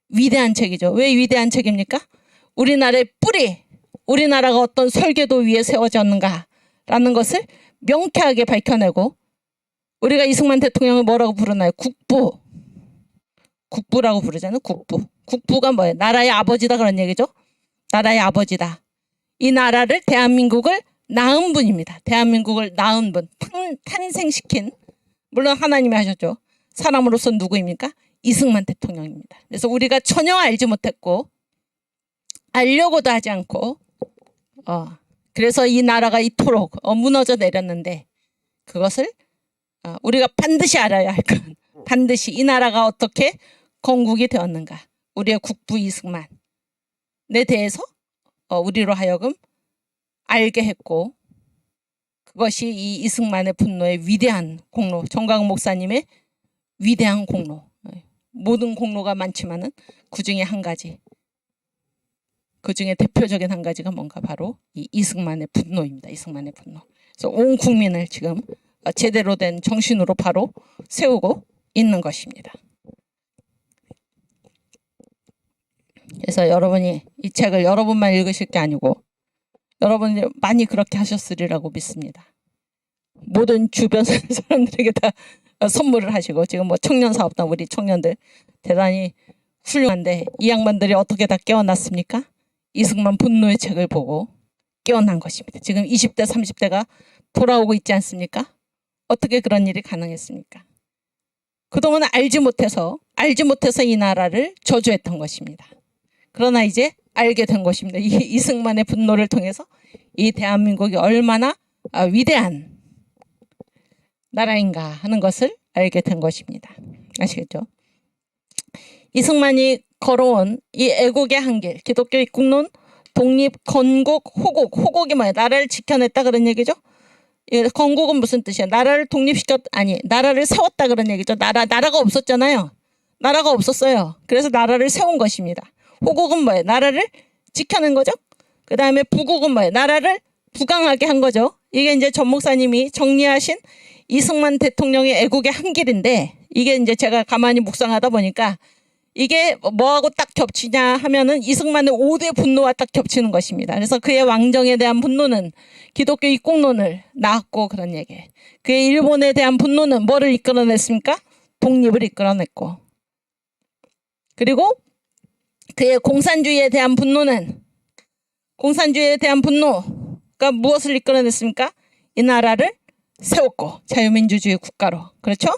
위대한 책이죠. 왜 위대한 책입니까? 우리나라의 뿌리, 우리나라가 어떤 설계도 위에 세워졌는가라는 것을 명쾌하게 밝혀내고, 우리가 이승만 대통령을 뭐라고 부르나요? 국부라고 부르잖아요. 국부가 뭐예요? 나라의 아버지다, 그런 얘기죠. 나라의 아버지다. 이 나라를, 대한민국을 낳은 분입니다. 대한민국을 낳은 분, 탄생시킨, 물론 하나님이 하셨죠. 사람으로서 누구입니까? 이승만 대통령입니다. 그래서 우리가 전혀 알지 못했고 알려고도 하지 않고 그래서 이 나라가 이토록 무너져 내렸는데 그것을 우리가 반드시 알아야 할 건 반드시 이 나라가 어떻게 건국이 되었는가. 우리의 국부 이승만에 대해서 우리로 하여금 알게 했고 그것이 이 이승만의 분노의 위대한 공로, 정광훈 목사님의 위대한 공로. 모든 공로가 많지만은 그 중에 한 가지, 그 중에 대표적인 한 가지가 뭔가 바로 이 이승만의 분노입니다. 이승만의 분노. 그래서 온 국민을 지금 제대로 된 정신으로 바로 세우고 있는 것입니다. 그래서 여러분이 이 책을 여러분만 읽으실 게 아니고 여러분이 많이 그렇게 하셨으리라고 믿습니다. 모든 주변 사람들에게 다 선물을 하시고 지금 뭐 청년사업단 우리 청년들 대단히 훌륭한데 이 양반들이 어떻게 다 깨어났습니까? 이승만 분노의 책을 보고 깨어난 것입니다. 지금 20대 30대가 돌아오고 있지 않습니까? 어떻게 그런 일이 가능했습니까? 그동안 알지 못해서 이 나라를 저주했던 것입니다. 그러나 이제 알게 된 것입니다. 이 이승만의 분노를 통해서 이 대한민국이 얼마나 위대한 나라인가 하는 것을 알게 된 것입니다. 아시겠죠? 이승만이 걸어온 이 애국의 한길, 기독교 입국론, 독립, 건국, 호국. 호국이 뭐예요? 나라를 지켜냈다 그런 얘기죠? 건국은 무슨 뜻이에요? 나라를 나라를 세웠다 그런 얘기죠. 나라가 없었잖아요. 나라가 없었어요. 그래서 나라를 세운 것입니다. 호국은 뭐예요? 나라를 지켜낸 거죠. 그 다음에 부국은 뭐예요? 나라를 부강하게 한 거죠. 이게 이제 전 목사님이 정리하신 이승만 대통령의 애국의 한길인데 이게 이제 제가 가만히 묵상하다 보니까 이게 뭐하고 딱 겹치냐 하면은 이승만의 5대 분노와 딱 겹치는 것입니다. 그래서 그의 왕정에 대한 분노는 기독교 입국론을 낳았고 그런 얘기예요. 그의 일본에 대한 분노는 뭐를 이끌어냈습니까? 독립을 이끌어냈고 그리고 그의 공산주의에 대한 분노가 무엇을 이끌어냈습니까? 이 나라를 세웠고 자유민주주의 국가로. 그렇죠?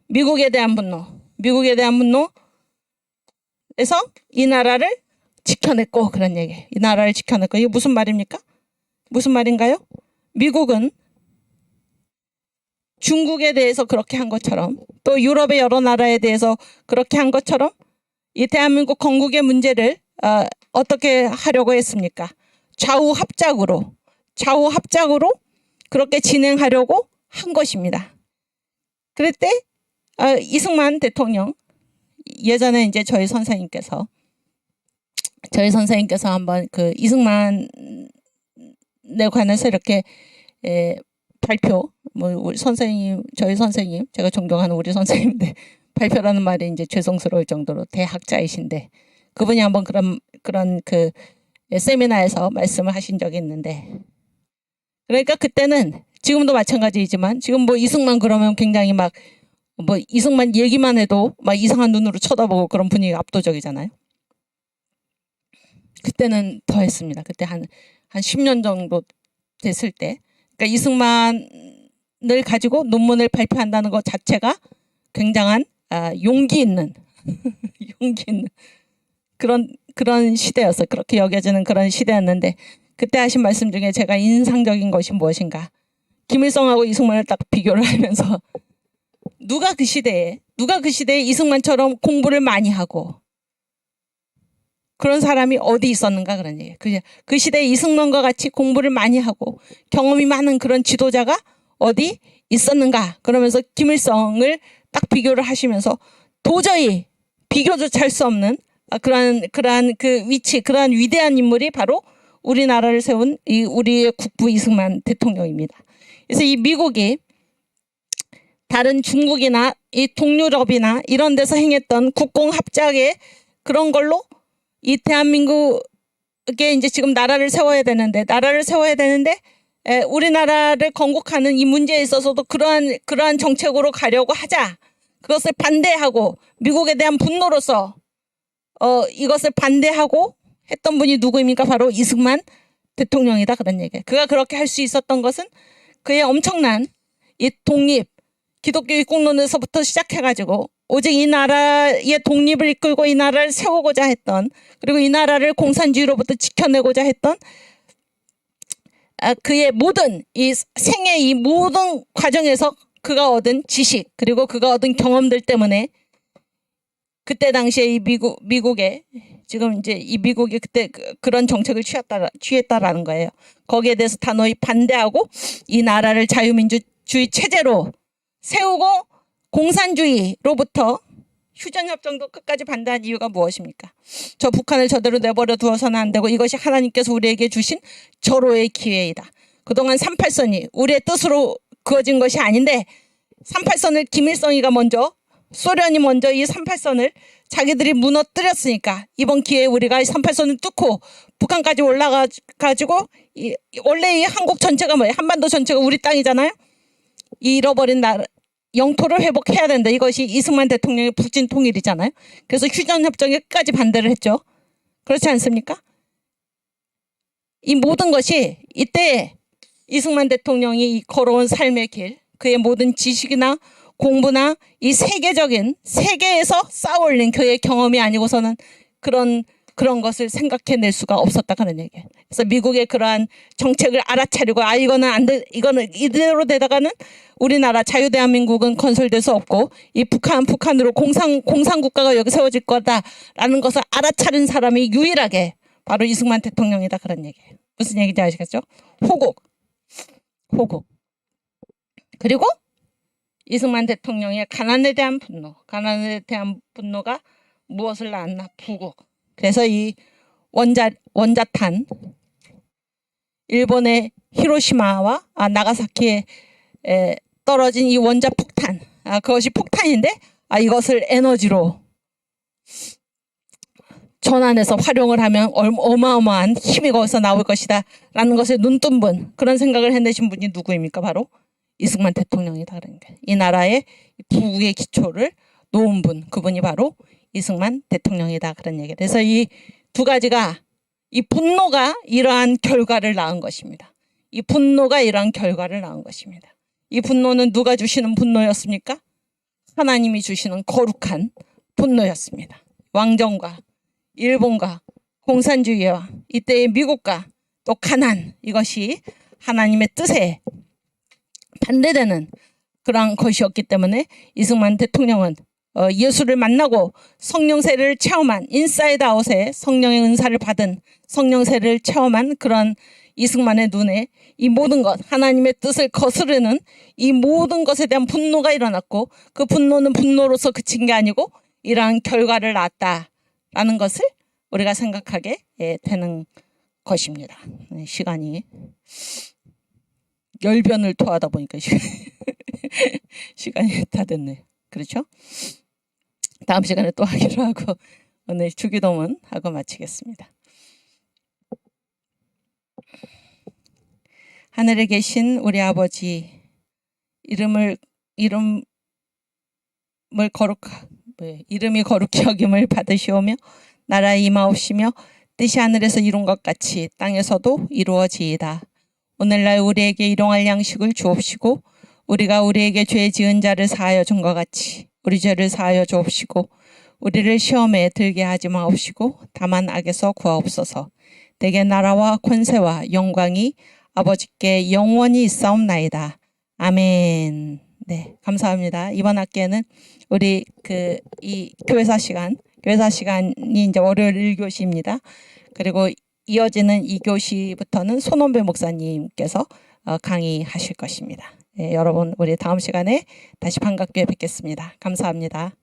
미국에 대한 분노에서 이 나라를 지켜냈고 그런 얘기. 이 나라를 지켜냈고 이게 무슨 말입니까? 무슨 말인가요? 미국은 중국에 대해서 그렇게 한 것처럼 또 유럽의 여러 나라에 대해서 그렇게 한 것처럼 이 대한민국 건국의 문제를 어떻게 하려고 했습니까? 좌우합작으로 그렇게 진행하려고 한 것입니다. 그럴 때 이승만 대통령 예전에 이제 저희 선생님께서 한번 그 이승만에 관해서 이렇게 발표 우리 선생님 저희 선생님 제가 존경하는 우리 선생님인데 발표라는 말이 이제 죄송스러울 정도로 대학자이신데 그분이 한번 그런 그 세미나에서 말씀을 하신 적이 있는데 그러니까 그때는 지금도 마찬가지이지만 지금 뭐 이승만 그러면 굉장히 막 뭐 이승만 얘기만 해도 막 이상한 눈으로 쳐다보고 그런 분위기가 압도적이잖아요. 그때는 더 했습니다. 그때 한 10년 정도 됐을 때 그러니까 이승만을 가지고 논문을 발표한다는 것 자체가 굉장한 용기 있는 그런 시대였어요. 그렇게 여겨지는 그런 시대였는데 그때 하신 말씀 중에 제가 인상적인 것이 무엇인가? 김일성하고 이승만을 딱 비교를 하면서 누가 그 시대에 이승만처럼 공부를 많이 하고 그런 사람이 어디 있었는가 그런 얘기예요. 그 시대에 이승만과 같이 공부를 많이 하고 경험이 많은 그런 지도자가 어디 있었는가 그러면서 김일성을 딱 비교를 하시면서 도저히 비교조차 할 수 없는 그러한 그 위치, 그러한 위대한 인물이 바로 우리나라를 세운 우리의 국부 이승만 대통령입니다. 그래서 이 미국이 다른 중국이나 이 동유럽이나 이런 데서 행했던 국공합작의 그런 걸로 이 대한민국에 이제 지금 나라를 세워야 되는데 우리나라를 건국하는 이 문제에 있어서도 그러한 정책으로 가려고 하자. 그것을 반대하고 미국에 대한 분노로서 이것을 반대하고 했던 분이 누구입니까? 바로 이승만 대통령이다 그런 얘기예요. 그가 그렇게 할 수 있었던 것은 그의 엄청난 이 독립 기독교 입국론에서부터 시작해가지고 오직 이 나라의 독립을 이끌고 이 나라를 세우고자 했던, 그리고 이 나라를 공산주의로부터 지켜내고자 했던 그의 모든 이 생애 이 모든 과정에서 그가 얻은 지식 그리고 그가 얻은 경험들 때문에 그때 당시에 이 미국에 지금 이제 이 미국이 그때 그런 정책을 취했다라는 거예요. 거기에 대해서 단호히 반대하고 이 나라를 자유민주주의 체제로 세우고 공산주의로부터 휴전협정도 끝까지 반대한 이유가 무엇입니까? 저 북한을 저대로 내버려 두어서는 안 되고 이것이 하나님께서 우리에게 주신 절호의 기회이다. 그동안 38선이 우리의 뜻으로 그어진 것이 아닌데 38선을 김일성이가 먼저 소련이 먼저 이 38선을 자기들이 무너뜨렸으니까 이번 기회에 우리가 이 38선을 뚫고 북한까지 올라가가지고 원래 이 한국 전체가 뭐예요? 한반도 전체가 우리 땅이잖아요. 이 잃어버린 나라 영토를 회복해야 된다. 이것이 이승만 대통령의 북진 통일이잖아요. 그래서 휴전협정에 끝까지 반대를 했죠. 그렇지 않습니까? 이 모든 것이 이때 이승만 대통령이 걸어온 삶의 길, 그의 모든 지식이나 공부나 이 세계에서 쌓아올린 그의 경험이 아니고서는 그런 것을 생각해낼 수가 없었다 하는 얘기예요. 그래서 미국의 그러한 정책을 알아차리고 이거는 안 돼, 이거는 이대로 되다가는 우리나라 자유대한민국은 건설될 수 없고 이 북한으로 공산국가가 여기 세워질 거다라는 것을 알아차린 사람이 유일하게 바로 이승만 대통령이다 그런 얘기예요. 무슨 얘기인지 아시겠죠? 호국. 그리고 이승만 대통령의 가난에 대한 분노가 무엇을 낳았나? 부국. 그래서 이 원자탄, 일본의 히로시마와 나가사키에 떨어진 이 원자 폭탄, 그것이 폭탄인데 이것을 에너지로 전환해서 활용을 하면 어마어마한 힘이 거기서 나올 것이다 라는 것에 눈뜬 그런 생각을 해내신 분이 누구입니까? 바로 이승만 대통령이다. 그러니까 이 나라의 부국의 기초를 놓은 그분이 바로 이승만 대통령이다 그런 얘기. 그래서 이 두 가지가 이 분노가 이러한 결과를 낳은 것입니다. 이 분노가 이러한 결과를 낳은 것입니다. 이 분노는 누가 주시는 분노였습니까? 하나님이 주시는 거룩한 분노였습니다. 왕정과 일본과 공산주의와 이때의 미국과 또 가난, 이것이 하나님의 뜻에 반대되는 그러한 것이었기 때문에 이승만 대통령은 예수를 만나고 성령 세례를 체험한 인사이드 아웃에 성령의 은사를 받은 성령 세례를 체험한 그런 이승만의 눈에 이 모든 것, 하나님의 뜻을 거스르는 이 모든 것에 대한 분노가 일어났고 그 분노는 분노로서 그친 게 아니고 이러한 결과를 낳았다라는 것을 우리가 생각하게 되는 것입니다. 시간이 열변을 토하다 보니까 시간이 다 됐네요. 그렇죠? 다음 시간에 또 하기로 하고 오늘 주기도문 하고 마치겠습니다. 하늘에 계신 우리 아버지, 이름이 거룩히 여김을 받으시오며 나라에 임하옵시며 뜻이 하늘에서 이룬 것 같이 땅에서도 이루어지이다. 오늘날 우리에게 일용할 양식을 주옵시고 우리가 우리에게 죄 지은 자를 사하여 준 것 같이 우리 죄를 사하여 주옵시고 우리를 시험에 들게 하지 마옵시고 다만 악에서 구하옵소서. 대개 나라와 권세와 영광이 아버지께 영원히 있사옵나이다. 아멘. 네, 감사합니다. 이번 학기에는 우리 이 교회사 시간이 이제 월요일 1교시입니다. 그리고 이어지는 2교시부터는 손원배 목사님께서 강의하실 것입니다. 네, 여러분 우리 다음 시간에 다시 반갑게 뵙겠습니다. 감사합니다.